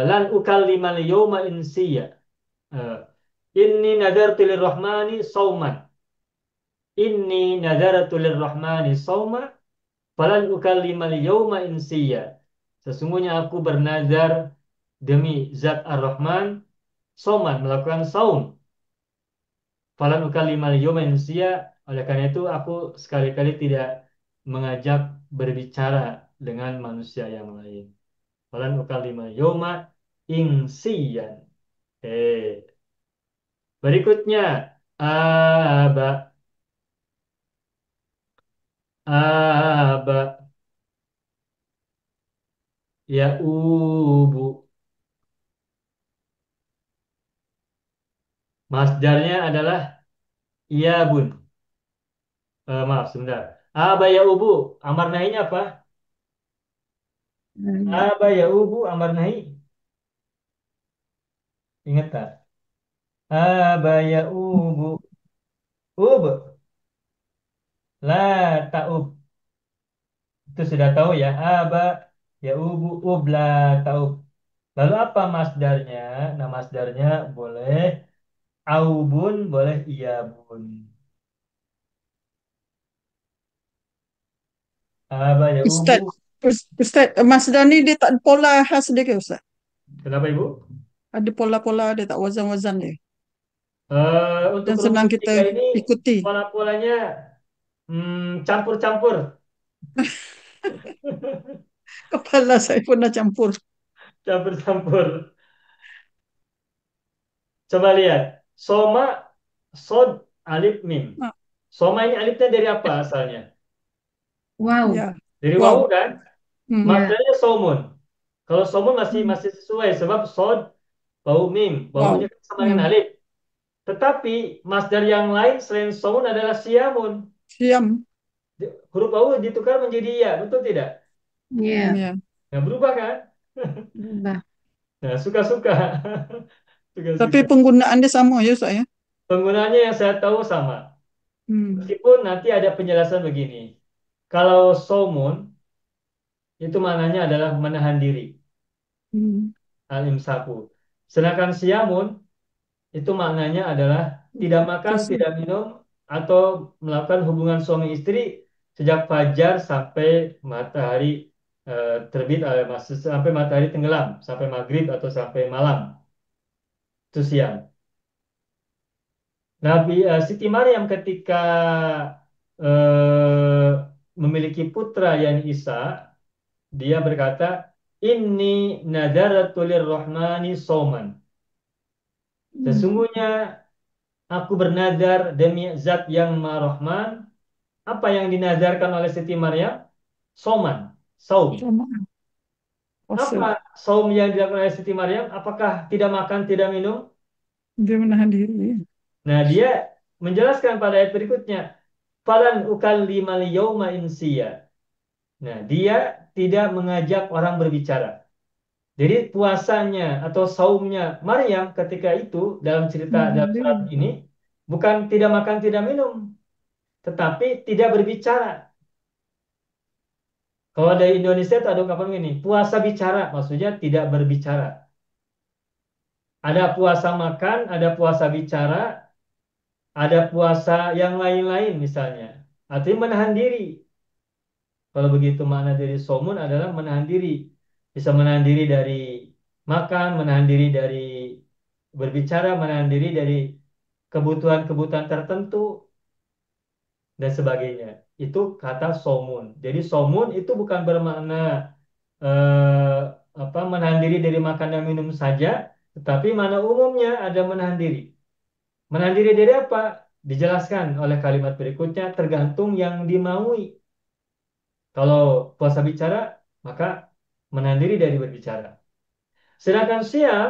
lan ukallimal yawma insiya. Eh, Inni nadartu lirrahmani sauman. Inni nadartu lirrahmani sauma falan ukallimal yawma insiya. Sesungguhnya aku bernazar demi Zat Ar-Rahman sauman melakukan saum. Falan ukallimal yawma insiya. Oleh karena itu aku sekali-kali tidak mengajak berbicara dengan manusia yang lain. Falan ukallimal yawma insiyan. Berikutnya aba aba ya ubu. Masdarnya adalah iya bun. Maaf sebentar. Aba ya ubu. Amar nahinya apa? Aba ya ubu amar nahi. Ingat tak? Aba ya ubu. Ub. La taub. Itu sudah tahu ya. Aba ya ubu. Ub la taub. Lalu apa masdarnya? Nah masdarnya boleh aubun, boleh iya bun. Aba ya ubu. Ustaz, Ustaz, Mas Dani dia tak ada pola khas dia ke Ustaz? Kenapa Ibu? Ada pola-pola dia tak wazan-wazan dia. Untuk Dan senang rumus kita tiga ini ikuti. pola-polanya campur-campur. Kepala saya pun dah campur. Campur-campur. Coba lihat. Soma, sod, alif, mim. Ah, Soma ini alifnya dari apa asalnya? Wow. ya. Dari wawu Wow. kan? Hmm. Ya. Masdarnya somun. Kalau somun masih Hmm. masih sesuai sebab sod, wawu, mim. Wawunya Wow. kan sama dengan Hmm. alif. Tetapi masdar yang lain selain somun adalah siamun. Siam. Huruf wawu ditukar menjadi ya, betul tidak? Ya. Ya. Nah, berubah kan? Berubah. Nah, suka-suka. Tapi Suka-suka. penggunaan dia sama ya Ustaz ya. Penggunaannya yang saya tahu sama. Hmm. Meskipun nanti ada penjelasan begini. Kalau somun itu maknanya adalah menahan diri, Hmm. al-imsaku. Sedangkan siamun itu maknanya adalah tidak makan, Puasa. tidak minum, atau melakukan hubungan suami istri sejak fajar sampai matahari terbit, sampai matahari tenggelam, sampai maghrib atau sampai malam. Itu siang. Siti Maryam ketika eh, memiliki putra yang Isa, dia berkata, Inni nadaratu lirrahmani sauman. Hmm. Sesungguhnya aku bernadar demi Zat yang Maha Rahman, apa yang dinazarkan oleh Siti Maryam? Soman, saum. Sama. Puasa. Apa saum yang dilakukan oleh Siti Maryam? Apakah tidak makan, tidak minum? Dia menahan diri. Nah, dia menjelaskan pada ayat berikutnya, falan ukallimal yauma insiya. Nah, dia tidak mengajak orang berbicara. Jadi puasanya atau saumnya Maryam ketika itu dalam cerita dalam Menahan surat diri. ini bukan tidak makan, tidak minum, tetapi tidak berbicara. Kalau dari Indonesia itu ada ungkapan gini, puasa bicara, maksudnya tidak berbicara. Ada puasa makan, ada puasa bicara, ada puasa yang lain-lain misalnya. Artinya menahan diri. Kalau begitu makna dari somun adalah menahan diri. Bisa menahan diri dari makan, menahan diri dari berbicara, menahan diri dari kebutuhan-kebutuhan tertentu, dan sebagainya. Itu kata somun. Jadi somun itu bukan bermakna eh, menahan diri dari makan dan minum saja, tetapi mana umumnya ada menahan diri. Menahan diri dari apa? Dijelaskan oleh kalimat berikutnya, tergantung yang dimaui. Kalau puasa bicara, maka menahan diri dari berbicara. Sedangkan siam,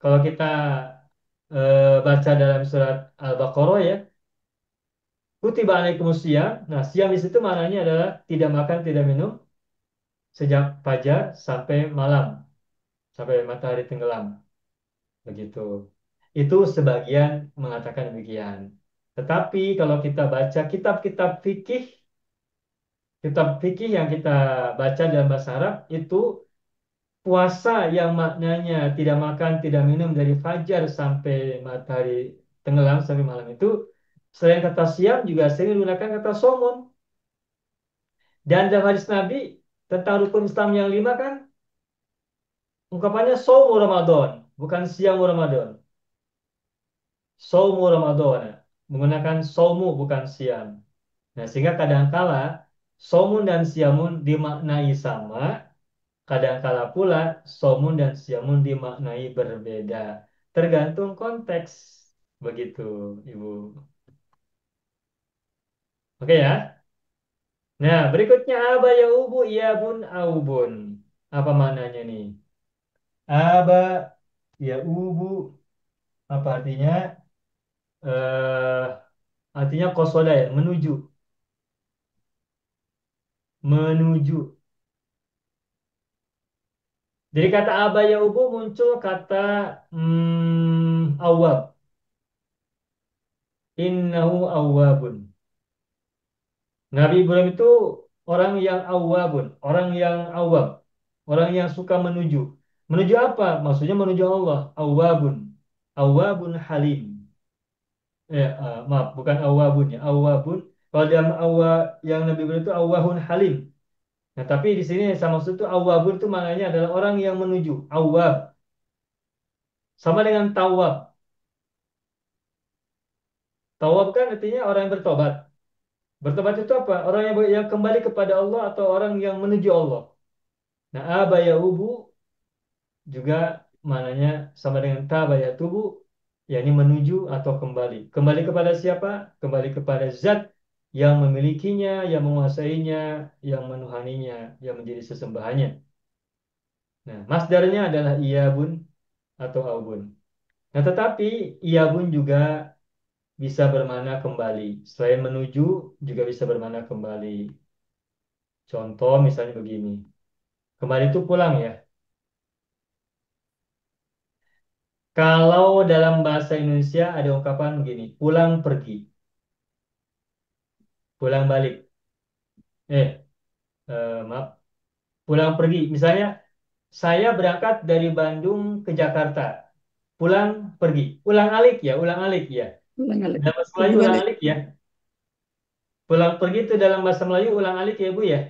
kalau kita baca dalam surat Al-Baqarah ya, kutiba alaikumus siyam. Nah, siam di situ maknanya adalah tidak makan, tidak minum sejak fajar sampai malam, sampai matahari tenggelam. Begitu. Itu sebagian mengatakan demikian. Tetapi kalau kita baca kitab fikih yang kita baca dalam bahasa Arab itu puasa yang maknanya tidak makan, tidak minum dari fajar sampai matahari tenggelam sampai malam itu selain kata siam juga sering menggunakan kata somun. Dan dalam hadis Nabi tentang rukun Islam yang 5 kan ungkapannya saumu Ramadan, bukan siamu Ramadan. Saumu Ramadan menggunakan saumu bukan siam. Nah, sehingga kadangkala saumun dan siamun dimaknai sama, kadangkala pula saumun dan siamun dimaknai berbeda. Tergantung konteks. Begitu, Ibu. Oke ya. Nah, berikutnya aba ya ubu iya bun aubun. Apa maknanya nih? Aba ya ubu apa artinya? Eh, artinya kosoda ya, menuju, menuju. Jadi kata aba ya ubu muncul kata awab. Innahu awwabun. Nabi Ibrahim itu orang yang awwabun, orang yang awab, orang yang suka menuju. Menuju apa? Maksudnya menuju Allah. Awwabun. Awwabun halim. Maaf, bukan awwabun ya. Awwabun. Kalau dalam yang Nabi Ibrahim itu awwahun halim. Nah, tapi di sini sama maksud itu awwabun itu maknanya adalah orang yang menuju. Awwab. Sama dengan tawab. Tawab kan artinya orang yang bertobat. Bertobat itu apa? Orang yang kembali kepada Allah atau orang yang menuju Allah. Nah, abaya ubu juga maknanya sama dengan tabaya tubu, yakni menuju atau kembali. Kembali kepada siapa? Kembali kepada zat yang memilikinya, yang menguasainya, yang menuhaninya, yang menjadi sesembahannya. Nah, masdarnya adalah iyabun atau aubun. Nah, tetapi iyabun juga bisa bermakna kembali. Selain menuju, juga bisa bermakna kembali. Contoh misalnya begini. Kembali itu pulang ya. Kalau dalam bahasa Indonesia ada ungkapan begini, pulang pergi, pulang balik. Eh, maaf, pulang pergi. Misalnya, saya berangkat dari Bandung ke Jakarta. Pulang pergi. Ulang alik ya, ulang alik ya. Ulang alik. Dalam bahasa Pergi Melayu ulang balik. alik ya. Pulang pergi itu dalam bahasa Melayu ulang alik ya, Bu ya. Ya,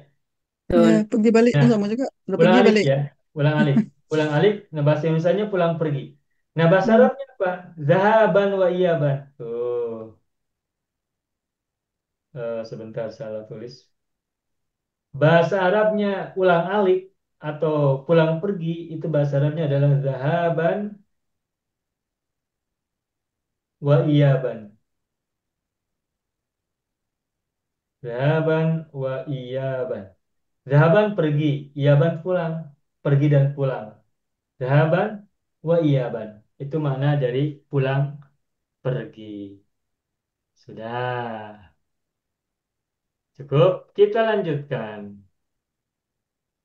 Betul. pergi balik Nah, sama juga. Udah ulang pergi alik balik. ya, ulang alik. Ulang alik, nah bahasa Indonesianya pulang pergi. Nah, bahasa Hmm. Arabnya apa? Zahaban wa iyaban. Tuh, sebentar salah tulis. Bahasa Arabnya ulang alik atau pulang pergi itu bahasa Arabnya adalah zahaban wa iyaban. Zahaban wa iyaban. Zahaban pergi, iyaban pulang. Pergi dan pulang. Zahaban wa iyaban. Itu makna dari pulang pergi. Sudah. Cukup. Kita lanjutkan.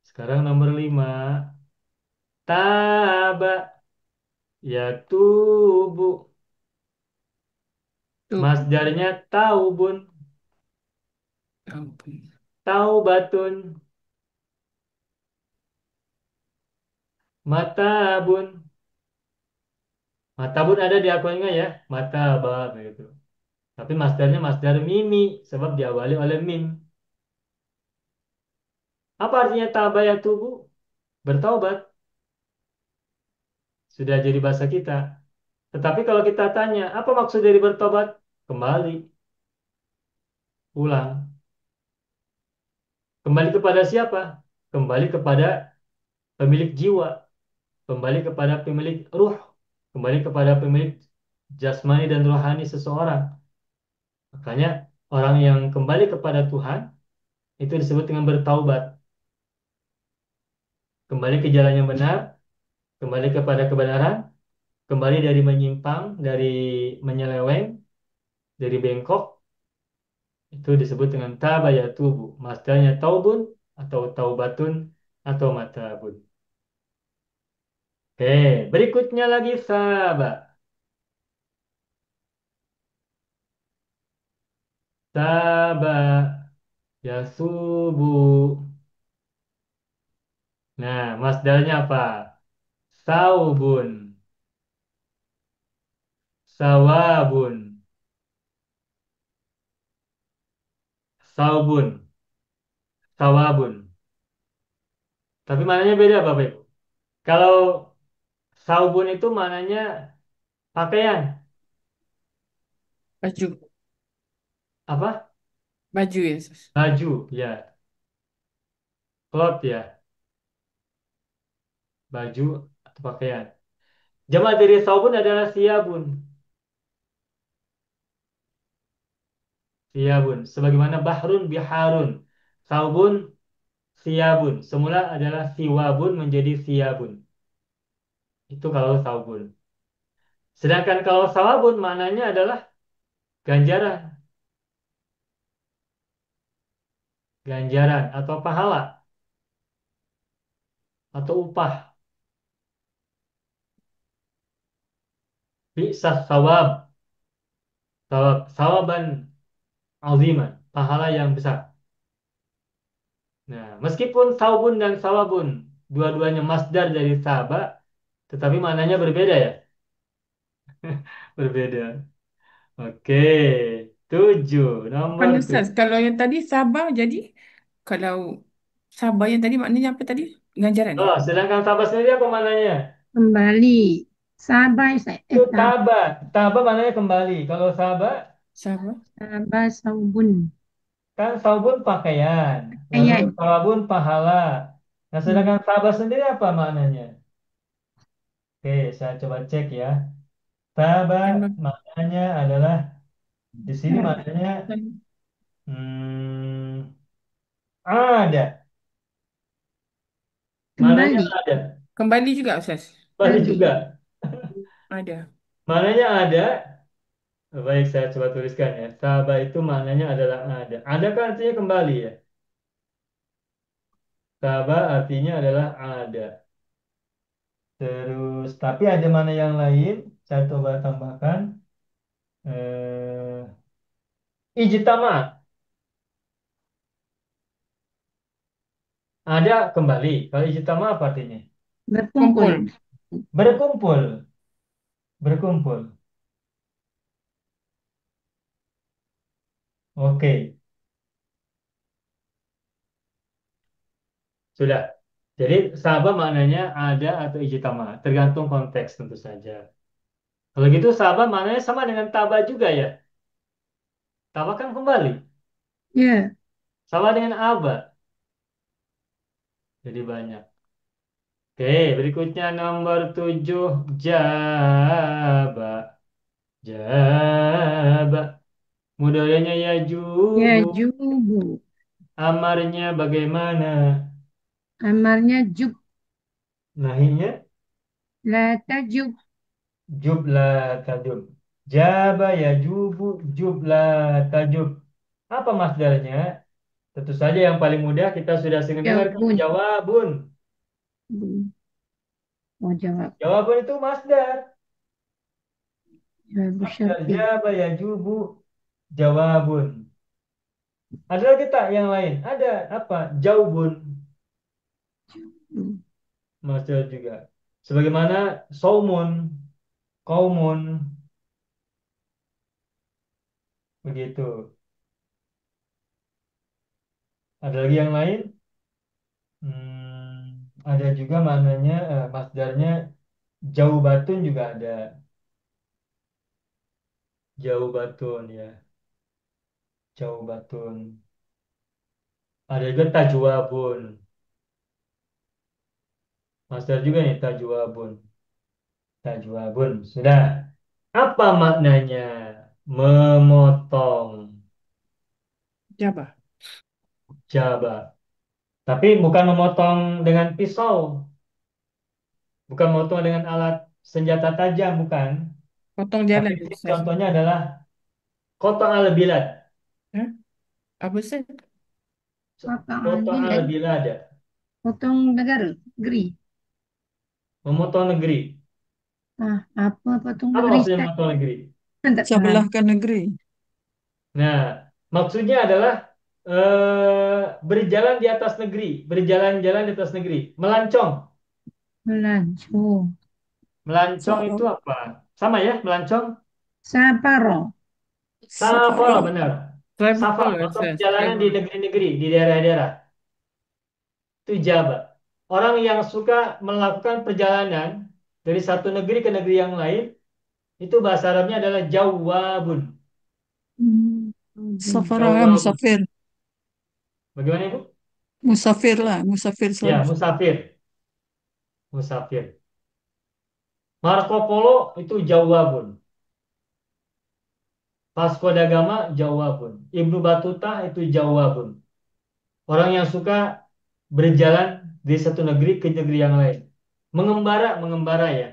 Sekarang nomor 5. Taba yatubu. Tuh. Masdarnya taubun. Ampun. Taubatun. Matabun. Matabun ada di akunnya ya. Mataba begitu. Tapi masdarnya masdar mimi. Sebab diawali oleh mim. Apa artinya taba yatubu? Bertaubat. Sudah jadi bahasa kita. Tetapi kalau kita tanya, apa maksud dari bertobat? Kembali, pulang. Kembali kepada siapa? Kembali kepada pemilik jiwa. Kembali kepada pemilik ruh. Kembali kepada pemilik jasmani dan rohani seseorang. Makanya orang yang kembali kepada Tuhan itu disebut dengan bertaubat. Kembali ke jalan yang benar, kembali kepada kebenaran, kembali dari menyimpang, dari menyeleweng, dari bengkok, itu disebut dengan tabayatubu. Masdarnya taubun atau taubatun atau matabun. Oke, berikutnya lagi saba. Saba yasubu. Nah, masdarnya apa? Saubun, sawabun, saubun, sawabun. Tapi maknanya beda Bapak Ibu. Kalau saubun itu maknanya pakaian. Baju. Apa? Baju ya, Sus. Baju, ya. Cloth ya. Baju atau pakaian. Jamaah dari saubun adalah siabun. Siabun. Sebagaimana bahrun biharun. Saubun, siabun. Semula adalah siwabun menjadi siabun. Itu kalau saubun. Sedangkan kalau sawabun maknanya adalah ganjaran. Ganjaran atau pahala. Atau upah. Bisa sawab. Sawab. Sawaban aziman. Pahala yang besar. Nah, meskipun saubun dan sawabun dua-duanya masdar dari saba, tetapi maknanya berbeda ya. Berbeda. Oke, 7. Bukan Nomor Ustaz. 7. Kalau yang tadi Sabah jadi, kalau Sabah yang tadi maknanya apa tadi? Ganjaran ya? Oh, sedangkan Sabah sendiri apa maknanya? Kembali. Sabar, Itu taba. Taba maknanya kembali. Kalau Sabah Sabah. sabar saubun. kan saubun pakaian. Lalu Ayat. sawabun pahala. Nah, Hmm. sedangkan Sabah sendiri apa maknanya? Oke, saya coba cek ya. Taba Memang. maknanya adalah di sini maknanya hmm, ada. Mananya Kembali. ada. Kembali juga Ustaz. Balik Kembali. juga. Ada. Mananya ada. Baik, saya coba tuliskan ya. Sabah itu maknanya adalah ada. Ada kan artinya kembali ya. Sabah artinya adalah ada. Terus, tapi ada mana yang lain? Saya coba tambahkan. Eh, ijtama. Ada kembali. Kalau ijtama apa artinya? Berkumpul. Kumpul. Berkumpul. Berkumpul. Oke, sudah. Jadi sabah maknanya ada atau ijtama. Tergantung konteks tentu saja. Kalau gitu sabah maknanya sama dengan tabah juga ya. Tabah kan kembali. Ya. Sama dengan aba. Jadi banyak. Oke, berikutnya nomor 7. Jaba. Jaba. Mudorenya Ya yajubu. jubu. Amarnya bagaimana? Amarnya jub. Nahinya La tajub. jub la tajub. Jaba yajubu jub la tajub. Apa masdarnya? Tentu saja yang paling mudah kita sudah sering dengar kan Jawabun. jawabun. Oh jawab. Jawabun itu masdar. Jawab Masdar syarti. jaba yajubu jawabun. Ada lagi tak yang lain? Ada apa? Jaubun. Hmm. Masdar juga. Sebagaimana saumun, kaumun, begitu. Ada lagi yang lain? Ada juga maknanya masdarnya jaubatun juga ada. Jaubatun ya, jaubatun. Ada juga tajwabun. Masdar juga nih tajwabun. Tajwabun. Sudah. Apa maknanya? Memotong. Jabah. Jaba. Tapi bukan memotong dengan pisau, bukan memotong dengan alat senjata tajam, bukan. Potong Tapi jalan, di sini Ustaz. contohnya adalah qata al bilad. Hah? Apa Ustaz? Potong Qata al bilad. bilad. Potong negara. Negeri. Memotong negeri. Ah, apa potong Apa negeri, maksudnya Ustaz? memotong negeri? Tak faham. Sebelahkan negeri. Nah, maksudnya adalah berjalan di atas negeri, berjalan-jalan di atas negeri, melancong. Melancong. Melancong itu Sa- apa? Sama ya, melancong. Saparo. Safar, Safara. benar. Safar Travel, atau Ustaz. perjalanan di Travel. negeri-negeri, di daerah-daerah. Itu jabat. Orang yang suka melakukan perjalanan dari satu negeri ke negeri yang lain, itu bahasa Arabnya adalah jawabun. Hmm. Safara, Jawabun. musafir. Bagaimana Ibu? Musafir lah, musafir Ya, selalu. musafir. Musafir. Marco Polo itu jawabun. Vasco da Gama jawabun. Ibnu Batuta itu jawabun. Orang yang suka berjalan dari satu negeri ke negeri yang lain. Mengembara, mengembara ya.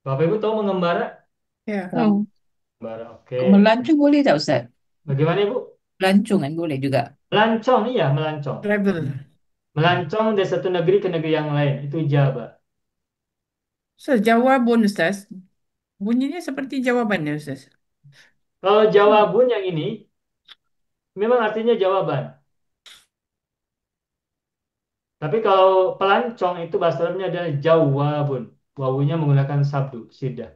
Bapak Ibu tahu mengembara? Ya. Tahu. Mengembara, oke. Melancong boleh tak Ustaz? Bagaimana Ibu? Melancong kan boleh juga. Melancong, iya melancong. Travel. Melancong dari satu negeri ke negeri yang lain. Itu jaba. Ustaz, jawabun, Ustaz. Bunyinya seperti jawabannya, Ustaz. Kalau jawabun yang ini, memang artinya jawaban. Tapi kalau pelancong itu bahasa Arabnya adalah jawabun. Wawunya menggunakan sabdu, sidah.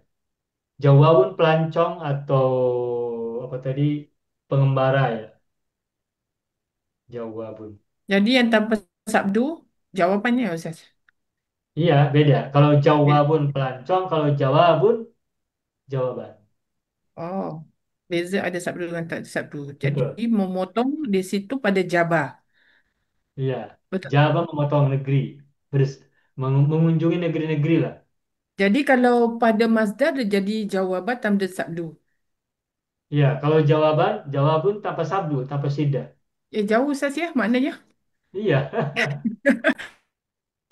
Jawabun pelancong atau apa tadi pengembara ya. Jawabun. Jadi yang tanpa sabdu, jawabannya, Ustaz. Iya, beda. Kalau jawabun pelancong, kalau jawabun jawaban. Oh, beza ada sabdu dengan tak ada sabdu. Jadi Betul. memotong di situ pada jabah. Iya. Betul. Jawab memotong negeri. Mengunjungi negeri-negeri lah. Jadi kalau pada masdar dia jadi jawaban tanpa sabdu. Iya, kalau jawaban, jawabun tanpa sabdu, tanpa sidah. Jauh Ustaz ya maknanya. Iya,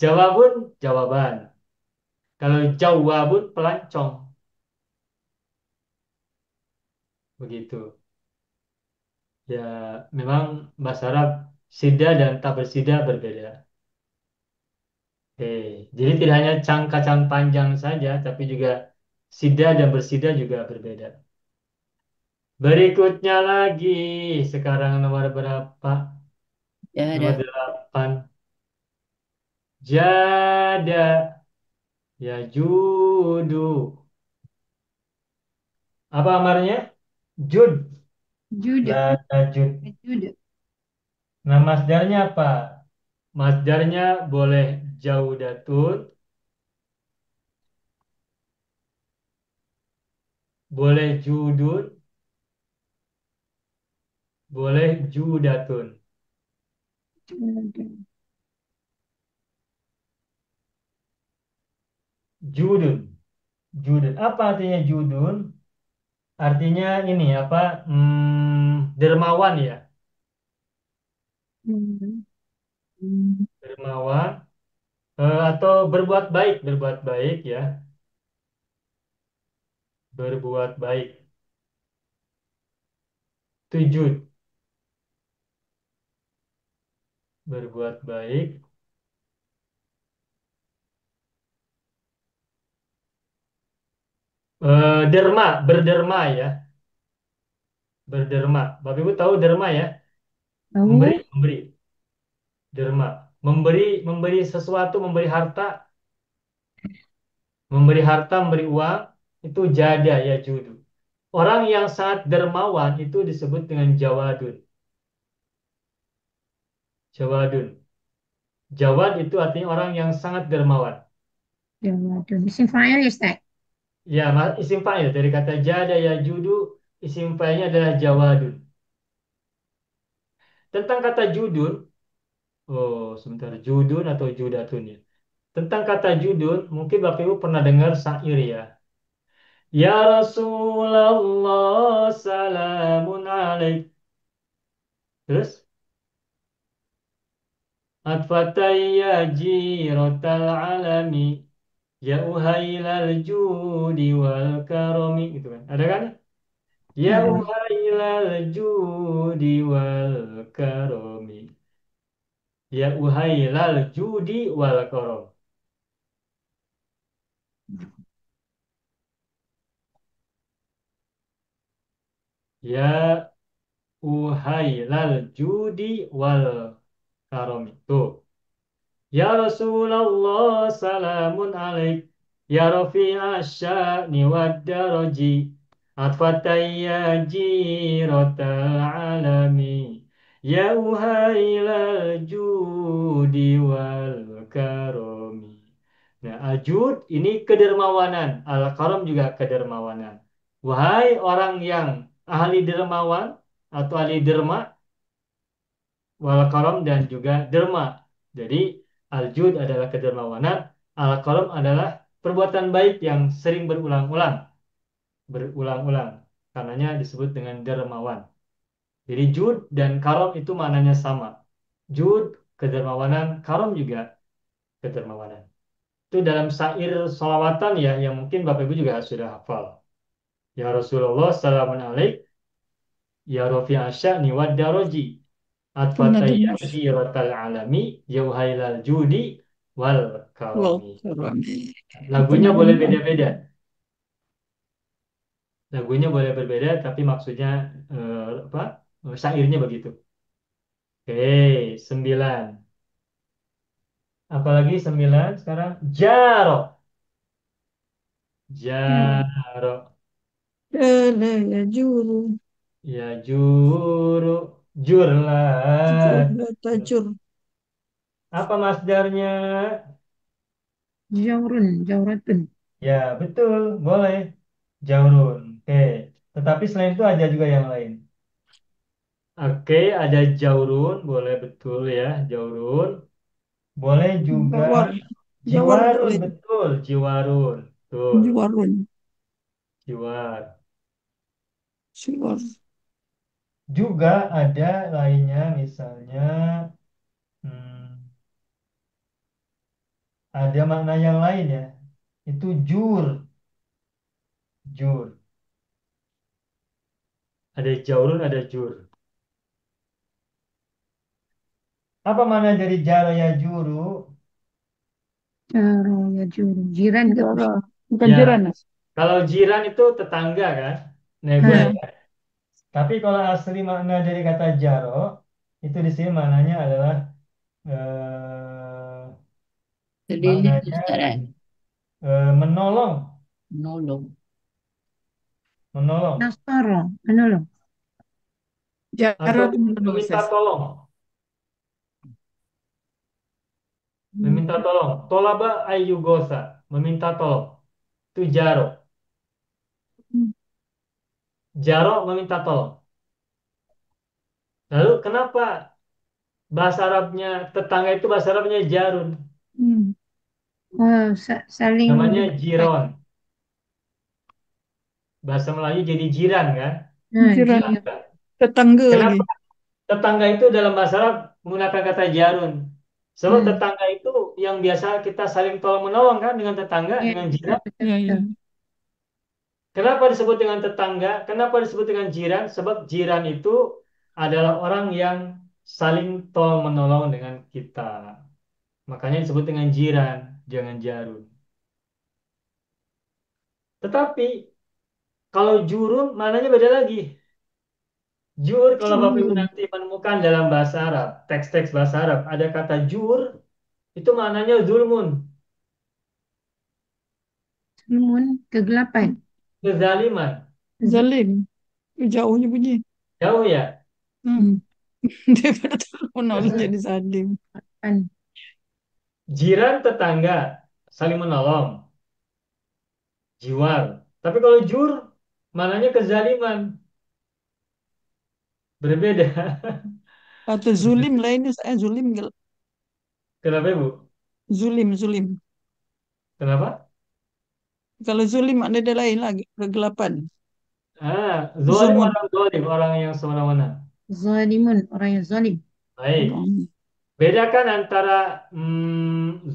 jawabun jawaban. Kalau jawabun pelancong, begitu. Ya, memang bahasa Arab sidah dan tak bersidah berbeda. Oke, jadi tidak hanya kacang panjang saja, tapi juga sidah dan bersidah juga berbeda. Berikutnya lagi, sekarang nomor berapa? Ya Nomor ada. 8. Jada, ya judu. Apa amarnya? Jud, Jude. la tajud. Jude. Nah, masdarnya apa? Masdarnya boleh jaudatun, boleh judun, boleh judatun. Jude. Judun, judun. Apa artinya judun? Artinya ini apa? Dermawan ya, Hmm. Hmm. dermawan atau berbuat baik ya, berbuat baik. Sujud, berbuat baik. Derma, berderma ya, berderma. Bapak Ibu tahu derma ya? Memberi, Tahu? memberi. Derma, memberi sesuatu, memberi harta, memberi uang, itu jada ya judu. Orang yang sangat dermawan itu disebut dengan jawadun. Jawadun. Jawad itu artinya orang yang sangat dermawan. Jawadun. Isim fa'il ya, Ustaz? Ya, isim fa'il dari kata jada ya judu, isim fa'ilnya adalah jawadun. Tentang kata judun, oh sebentar, judun atau judatun ya. Tentang kata judun, mungkin Bapak Ibu pernah dengar syair ya. Ya Rasulullah salamun alaik. Terus atfatayya jirotal alami ya uhailal judi wal karomi gitu kan. Ada kan? Ya Ada. uhailal judi wal karomi. Ya uhailal judi wal karom. Ya uhailal judi wal karomi. Tuh. Ya Rasulullah salamun alaik. Ya Rafi'a sya'ni wad daraji. Atfatayya jirotal alami. Ya uhailal judi wal karomi. Nah, ajud ini kedermawanan. Al-karom juga kedermawanan. Wahai orang yang ahli dermawan atau ahli derma, wal karam dan juga derma. Jadi aljud adalah kedermawanan, al karam adalah perbuatan baik yang sering berulang-ulang, berulang-ulang. Karenanya disebut dengan dermawan. Jadi jud dan karam itu maknanya sama. Jud kedermawanan, karam juga kedermawanan. Itu dalam syair solawatan ya, yang mungkin Bapak Ibu juga sudah hafal. Ya Rasulullah, salamun alaik, ya Rafi asya'ni wad daraji. Pernah Atfatayya dengar. jiratal alami yauhailal judi wal Wow, karomi. keren. Lagunya Pernah boleh dengar. beda-beda. Lagunya boleh berbeda, tapi maksudnya apa? Syairnya begitu. Oke, 9. Apalagi 9 sekarang? Jaro. Ya. Jaro. Jala ya juru. Ya juru. Jurlah. Jurla tajur. Apa masdarnya? Jaurun, jauratun. Ya, betul. Boleh. Jaurun. Oke. Tetapi selain itu ada juga yang lain. Oke, ada jaurun, boleh betul ya, jaurun. Boleh juga Jawar. Jawar jiwarun, boleh. betul, jiwarun. Betul, Juwarun. jiwar. Siwar. Juga ada lainnya, misalnya hmm, ada makna yang lain ya. Itu jur, jur. Ada jaurun, ada jur. Apa makna dari jaro ya juru? Jaro ya juru. Jiran ke Jara. Ustaz? Bukan Ya, jiran. kalau jiran itu tetangga kan, Ah, Ya. negosia. Tapi kalau asli makna dari kata jaro, itu di sini maknanya adalah eh, Keliling maknanya Ustaz, menolong, menolong. menolong Nasoro. Menolong. Jara atau itu menolong meminta Ustaz. tolong, Hmm. meminta tolong. Tolaba ayyugosa, meminta tolong. Itu jaro. Hmm. Jaro meminta tolong. Lalu kenapa bahasa Arabnya tetangga itu bahasa Arabnya jarun, Hmm. Oh, saling namanya juga. Ustaz. jiron. bahasa Melayu jadi jiran kan? Jiran. Jiran. Tetangga. Tetangga lagi. Kenapa tetangga itu dalam bahasa Arab menggunakan kata jarun? Sebab Hmm. tetangga itu yang biasa kita saling tolong menolong kan dengan tetangga, Ya, dengan betul, jiran. betul, Ya, ya. betul. Kenapa disebut dengan tetangga? Kenapa disebut dengan jiran? Sebab jiran itu adalah orang yang saling tolong menolong dengan kita. Makanya disebut dengan jiran, jangan jarun. Tetapi kalau jurun maknanya beda lagi. Jur, kalau Bapak Ibu Jur. nanti menemukan dalam bahasa Arab, teks-teks bahasa Arab, ada kata jur, itu maknanya zulmun, Namun kegelapan. kezaliman. Zalim. Jauhnya bunyi. Jauh ya? Hmm. Daripada tolong menolong jadi zalim. Kegelapan. Jiran tetangga, saling menolong, jiwar. Tapi kalau jur, maknanya kezaliman. Berbeda. Atau zulim lainnya saya zulim. Kenapa, Bu? Zulim. Kenapa? Kalau zulim ada dia lain lagi. Kegelapan. Zalim Zumun. orang zalim, orang yang semena-mena. Zalimun. Orang yang zalim. Baik. Bedakan antara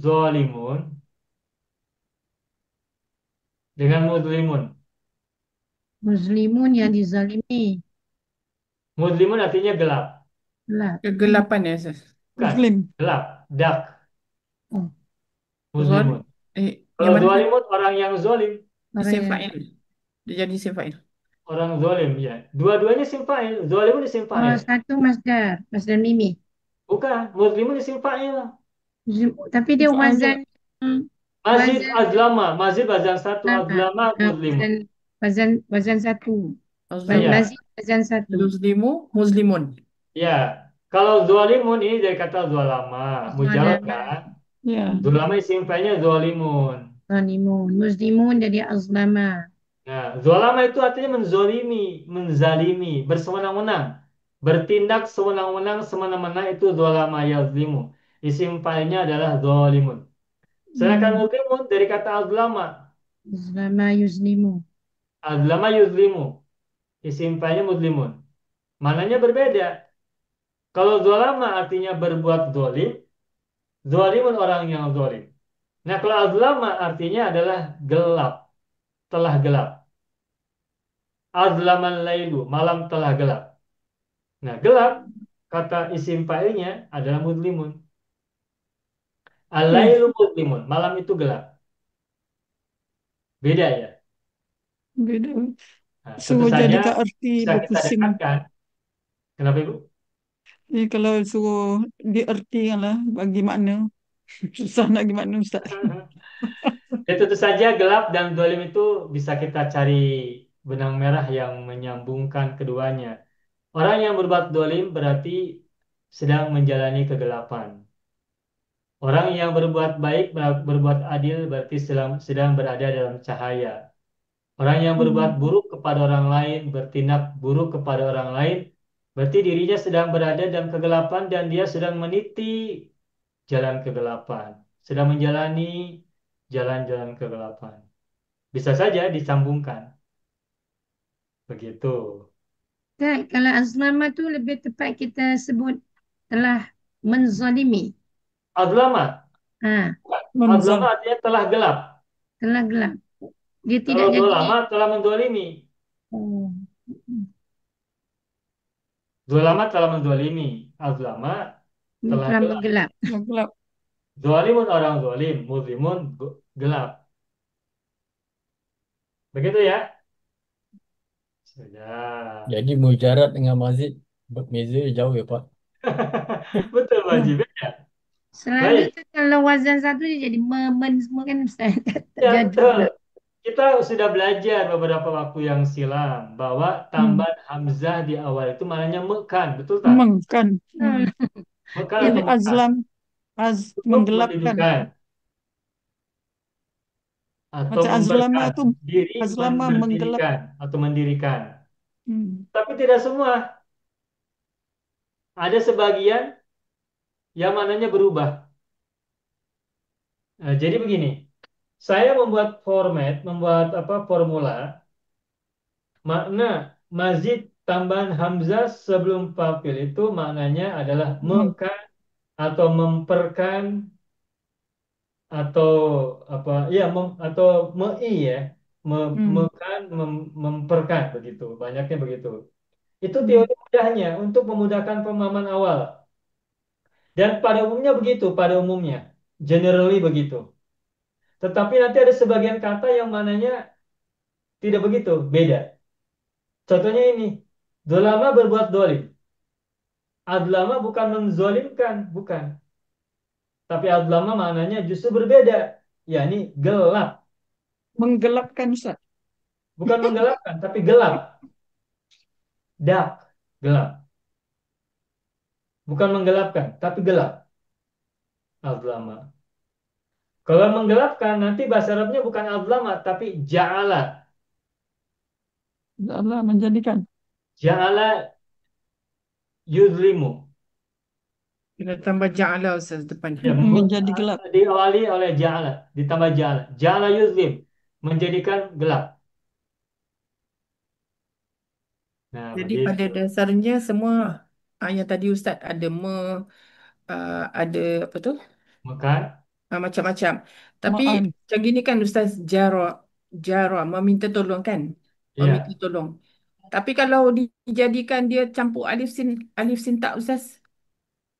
zalimun dengan muslimun. Muslimun yang dizalimi. Muslimun artinya gelap. Gelap. Kegelapan ya, Ustaz. Bukan, Muslim. gelap, dark, Oh, Zon, muslimun. yang Kalau mana? zalimun orang yang zalim, orang Isim yang fa'il. Dia jadi isim fa'il. orang zalim ya. Dua-duanya isim fa'il, zalimun isim fa'il. satu masdar. Masdar mimi. Bukan, muslimun isim fa'il. Tapi dia Soalnya wazan. Mazid Wazan azlama, mazid wazan satu, lama. azlama muslimun. Wazan satu. Azlam. Iya, Mazid wazan satu. Muslimu, muslimun. ya. Kalau zalimun ini dari kata zalama, mujarad Zalama. kan? ya. Zalama isim fa'ilnya zalimun. Zalimun. Muslimun jadi azlama. Nah, zalama itu artinya menzolimi, menzalimi, bersewenang-wenang, bertindak sewenang-wenang, semena-mena itu zalama yazlimu. Isim fa'ilnya adalah zalimun. Sedangkan muslimun dari kata azlama, Azlama yuzlimu. azlama yuzlimu. Isim fa'ilnya muslimun. Mananya berbeda. Kalau zalama artinya berbuat zolim, zalimun orang yang zolim. Nah, kalau azlama artinya adalah gelap, telah gelap. Azlaman lailu, malam telah gelap. Nah, gelap, kata isim fa'ilnya adalah muslimun. Ya, Al-lailu muslimun, malam itu gelap. Beda ya. beda. Nah, tentu Suruh saja jadikan arti bisa kita berpusing. dekatkan. Kenapa, Ibu? Jadi kalau suruh diartikan lah bagi makna. Susah nak gimana Ustaz. Ya, tentu saja gelap dan zalim itu bisa kita cari benang merah yang menyambungkan keduanya. Orang yang berbuat zalim berarti sedang menjalani kegelapan. Orang yang berbuat baik, berbuat adil berarti sedang berada dalam cahaya. Orang yang berbuat buruk kepada orang lain, bertindak buruk kepada orang lain, berarti dirinya sedang berada dalam kegelapan dan dia sedang meniti jalan kegelapan, sedang menjalani jalan-jalan kegelapan. Bisa saja disambungkan. Begitu. Tak, kalau azlama tu lebih tepat kita sebut telah menzalimi. Azlama. Ha, Azlama Memzal. artinya telah gelap. telah gelap. Dia tidak Kalau jadi. dolama telah mendolimi. Oh. Dolama telah mendolimi. Azlama telah Telah gelap. menggelap. Gelap. Zalimun orang zalim, muslimun gelap. Begitu ya? Sudah. Jadi mujarad dengan mazid berbeza jauh ya Pak. Betul Ya. wajib ya. Selalu Baik. tu kalau wazan satu dia jadi men semua kan Ustaz. Tak Ya jadi. betul. Kita sudah belajar beberapa waktu yang silam bahwa tambahan hamzah di awal itu maknanya mekan, betul tak? Mengkan. Mekan Jadi atau mekan azlam. untuk Menggelapkan. mendudukan atau Macam azlama memberkan tu diri azlama menggelap. berdirikan atau mendirikan. Hmm. Tapi tidak semua. Ada sebagian yang maknanya berubah. Jadi begini, saya membuat format, membuat apa formula Makna mazid tambahan hamzah sebelum fa'il itu maknanya adalah Hmm. mekan atau memperkan atau apa ya atau mei ya Hmm. mekan memperkan begitu banyaknya begitu itu Hmm. teori mudahnya untuk memudahkan pemahaman awal dan pada umumnya begitu pada umumnya generally begitu tetapi nanti ada sebagian kata yang mananya tidak begitu beda contohnya ini dolama berbuat dolim adlama bukan menzolimkan bukan tapi adlama maknanya justru berbeda yakni gelap Menggelapkan Ustaz. bukan menggelapkan tapi gelap dark gelap bukan menggelapkan tapi gelap azlama kalau menggelapkan nanti bahasa Arabnya bukan azlama tapi ja'ala Allah menjadikan. ja'ala yuzlimu Kita tambah ja'ala Ustaz depan. ya Menjadi gelap. diawali oleh ja'ala ditambah ja'ala ja'ala yuzlim menjadikan gelap nah Jadi pada begitu dasarnya semua yang tadi Ustaz ada ada apa tu? maka Macam-macam. Tapi Ma'an. macam gini kan Ustaz jara meminta tolong kan? Meminta ya tolong. Tapi kalau dijadikan dia campur alif sin tak Ustaz,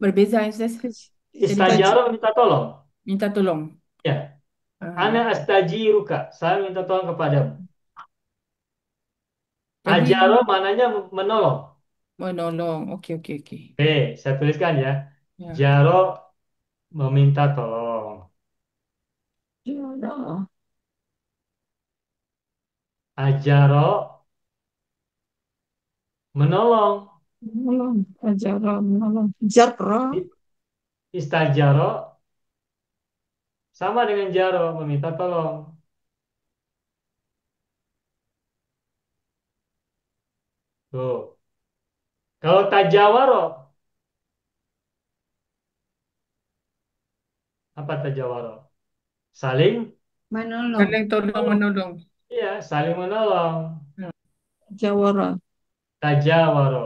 berbeza Ustaz. Jadi Istaj. istajaro minta tolong minta tolong. ya ana Ah, astajiruka saya minta tolong kepadamu jadi ajaro mananya menolong menolong. Okey okey okey. oke saya tuliskan ya Ya. jaro meminta tolong Jara. ajaro menolong Menolong. Ajara. Menolong. Jara. istajaro sama dengan jaro meminta tolong tuh kalau tajawaro apa tajawaro saling Menolong. Saling tolong menolong menolong. iya saling menolong Ya. Jawara. tajawaro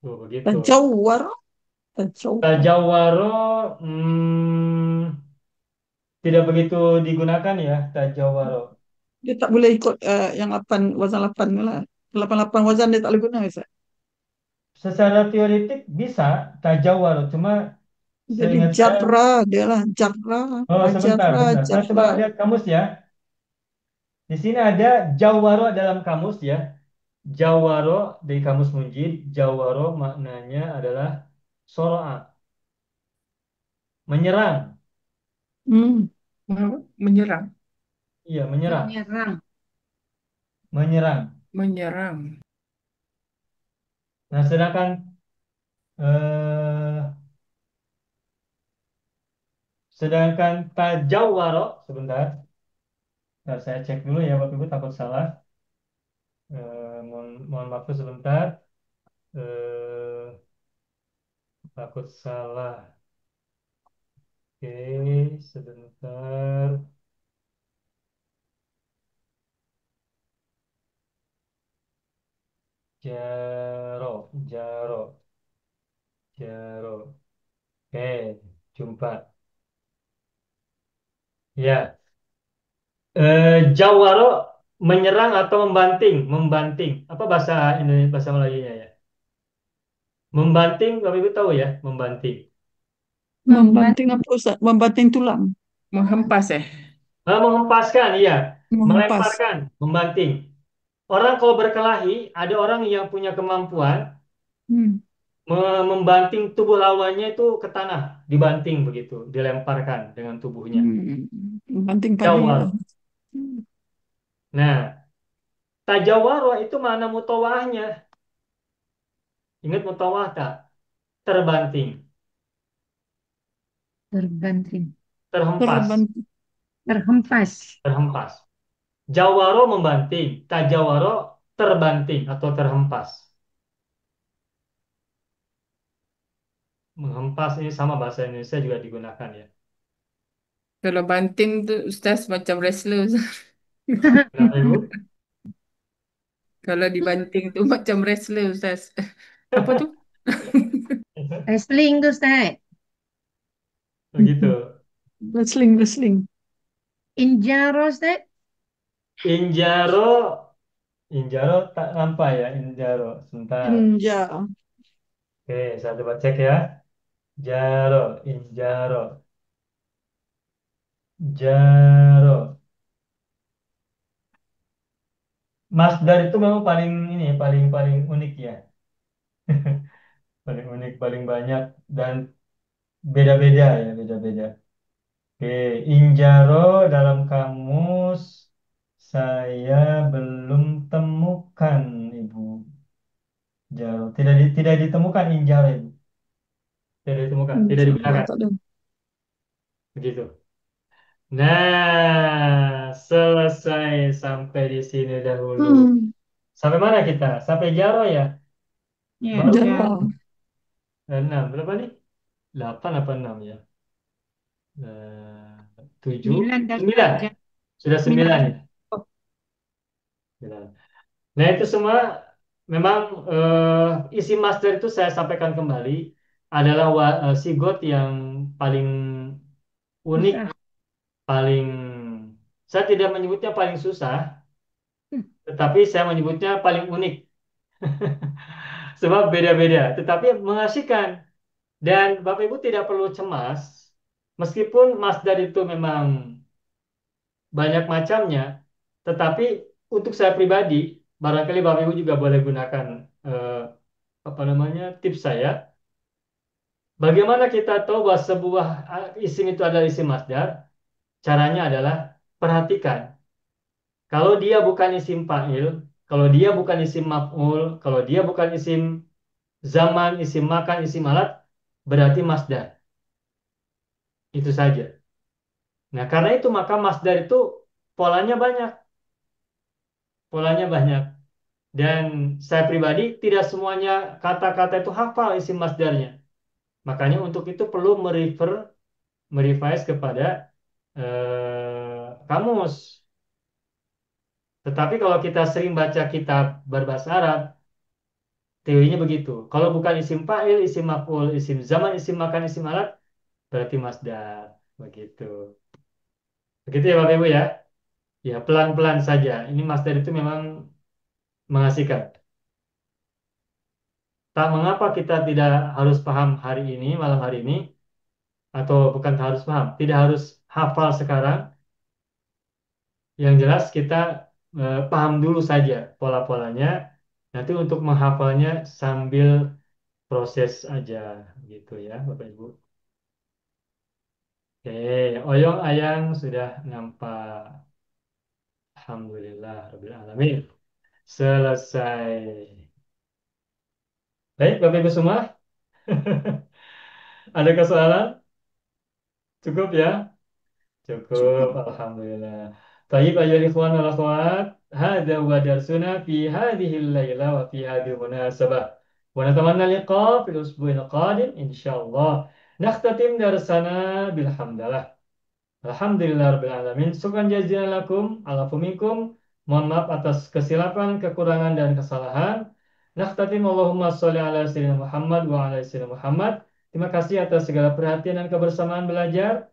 tuh begitu Tajawara. Tajawara. tajawaro tidak begitu digunakan ya tajawaro Dia tak boleh ikut yang 8 wazan 8 ni lah. 8 wazan dia tak boleh guna Ustaz. secara teoretik bisa tajawaro cuma Jadi seingat saya jara dia lah. Jara. oh sebentar Ajara. sebentar saya coba Jara. lihat kamus ya di sini ada jawaro dalam kamus ya jawaro di kamus Munjid jawaro maknanya adalah soro'a menyerang Hmm. Menyerang. iya menyerang Menyerang. menyerang Menyerang. nah sedangkan eh, sedangkan tajawaro sebentar nah, saya cek dulu ya Bapak Ibu takut salah mohon maaf sebentar eh, takut salah oke sebentar jaro jaro jaro oke jumpa ya jawaro menyerang atau membanting membanting apa bahasa Indonesia bahasa Melayunya ya membanting Bapak Ibu tahu ya membanting Membat. Membanting apa Ustaz? Membanting tulang. Menghempas Menghempaskan iya Menghempas. melemparkan membanting orang kalau berkelahi ada orang yang punya kemampuan Hmm. membanting tubuh lawannya itu ke tanah dibanting begitu dilemparkan dengan tubuhnya Hmm. Membanting padi lah. jawaro Hmm. nah tajawaro itu mana mutawahnya ingat mutawah tak terbanting Terbanting. terhempas Terbanting. Terhempas. terhempas jawaro membanting tajawaro terbanting atau terhempas menghempas ini sama bahasa Indonesia juga digunakan ya Kalau banting tu Ustaz macam wrestler Ustaz. Kenapa Ibu? Kalau dibanting tuh macam wrestler, Ustaz. Apa tuh? Wrestling tu Ustaz. Begitu. Wrestling, wrestling. Injaro Ustaz. Injaro, Injaro tak nampak ya, Injaro. Sebentar. Inja. Oke, saya coba cek ya. Jaro, Injaro, Jaro. Masdar itu memang paling ini, paling paling unik ya. Paling unik, paling banyak dan beda-beda ya, beda-beda. Oke, Injaro dalam kamus saya belum temukan, Ibu. Jaro tidak ditemukan Injaro, Ibu. Tidak ditemukan, tidak Inja. digunakan. Tak ada. Begitu. Nah, selesai sampai di sini dahulu. Hmm. Sampai mana kita? Sampai Jaro ya? Ya, Baru Jaro. 6. Berapa nih? 8 apa 6 ya? 7, 9 dah Ustaz. 9. Sudah 9 ya? 9. 9. Nah, itu semua memang isi master itu saya sampaikan kembali adalah sigot yang paling unik, Susah. paling saya tidak menyebutnya paling susah, Hmm. tetapi saya menyebutnya paling unik. Sebab beda-beda, tetapi mengasihkan. Dan Bapak Ibu tidak perlu cemas, meskipun masdar itu memang banyak macamnya, tetapi untuk saya pribadi, barangkali Bapak Ibu juga boleh gunakan eh, apa namanya tips saya. Bagaimana kita tahu bahwa sebuah isim itu adalah isim masdar? Caranya adalah perhatikan. Kalau dia bukan isim fa'il, kalau dia bukan isim maf'ul, kalau dia bukan isim zaman, isim makan, isim alat, berarti masdar. Itu saja. Nah, karena itu maka masdar itu polanya banyak. Polanya banyak. Dan saya pribadi tidak semuanya kata-kata itu hafal isi masdarnya. Makanya untuk itu perlu merevise kepada kamus. Tetapi kalau kita sering baca kitab berbahasa Arab, teorinya begitu. Kalau bukan isim fa'il, isim maf'ul, isim zaman, isim makan, isim alat, berarti masdar. Begitu. Begitu ya Bapak Ibu ya. Ya, pelan-pelan saja. Ini masdar itu memang mengasihkan. Tak mengapa kita tidak harus paham hari ini, malam hari ini, atau bukan harus paham, tidak harus hafal sekarang. Yang jelas kita paham dulu saja pola-polanya. Nanti untuk menghafalnya sambil proses aja, gitu ya, Bapak Ibu. Oke, Oyong Ayang sudah nampak. Alhamdulillah, Rabbil Alamin. Selesai. Baik, Bapak Ibu semua, ada soalan? Cukup ya? Cukup, Cukup. Alhamdulillah. Tayyib ayyuhal ikhwan wal akhwat, hadza huwa darsuna fi hadhihi al-laila wa fi hadhihi munasabah. Wa natamanna liqa fil usbu'il qadim insyaallah. Nakhtatim darsana bilhamdalillah. Alhamdulillah rabbil alamin. Syukran jazilan lakum ala fumikum. Mohon maaf atas kesilapan, kekurangan dan kesalahan. Nakhtatim Allahumma sholli ala sayyidina Muhammad wa ala sayyidina Muhammad. Terima kasih atas segala perhatian dan kebersamaan belajar.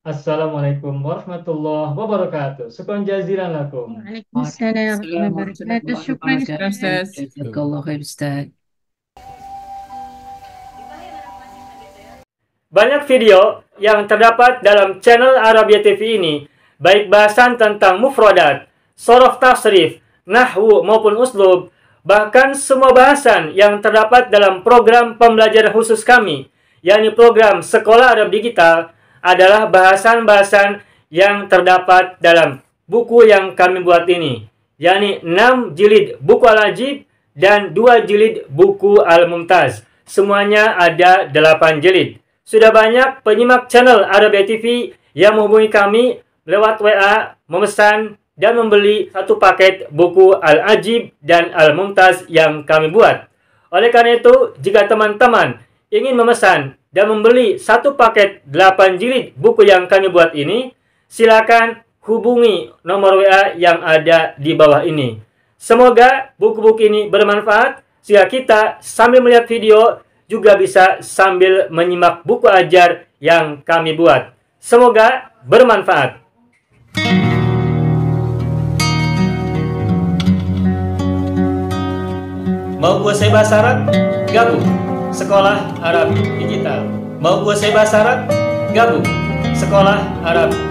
Assalamualaikum warahmatullahi wabarakatuh. Syukran jazilan lakum. Waalaikumsalam warahmatullahi wabarakatuh. Syukran Syukran, Ustaz. Ustaz. Jazakallah khair Ustaz. Banyak video yang terdapat dalam channel Arabia TV ini, baik bahasan tentang mufradat, sorof tasrif, nahwu maupun uslub, bahkan semua bahasan yang terdapat dalam program pembelajaran khusus kami, yakni program Sekolah Arab Digital, adalah bahasan-bahasan yang terdapat dalam buku yang kami buat ini, yakni 6 jilid buku Al-Ajib dan 2 jilid buku Al-Mumtaz. Semuanya ada 8 jilid. Sudah banyak penyimak channel Arabia TV yang menghubungi kami lewat WA, memesan dan membeli satu paket buku Al-Ajib dan Al-Mumtaz yang kami buat. Oleh karena itu, jika teman-teman ingin memesan dan membeli satu paket 8 jilid buku yang kami buat ini, silakan hubungi nomor WA yang ada di bawah ini. Semoga buku-buku ini bermanfaat, sehingga kita sambil melihat video juga bisa sambil menyimak buku ajar yang kami buat. Semoga bermanfaat. Mau kuasai bahasa Arab? Gabung Sekolah Arab Digital. Mau kuasai bahasa Arab? Gabung Sekolah Arab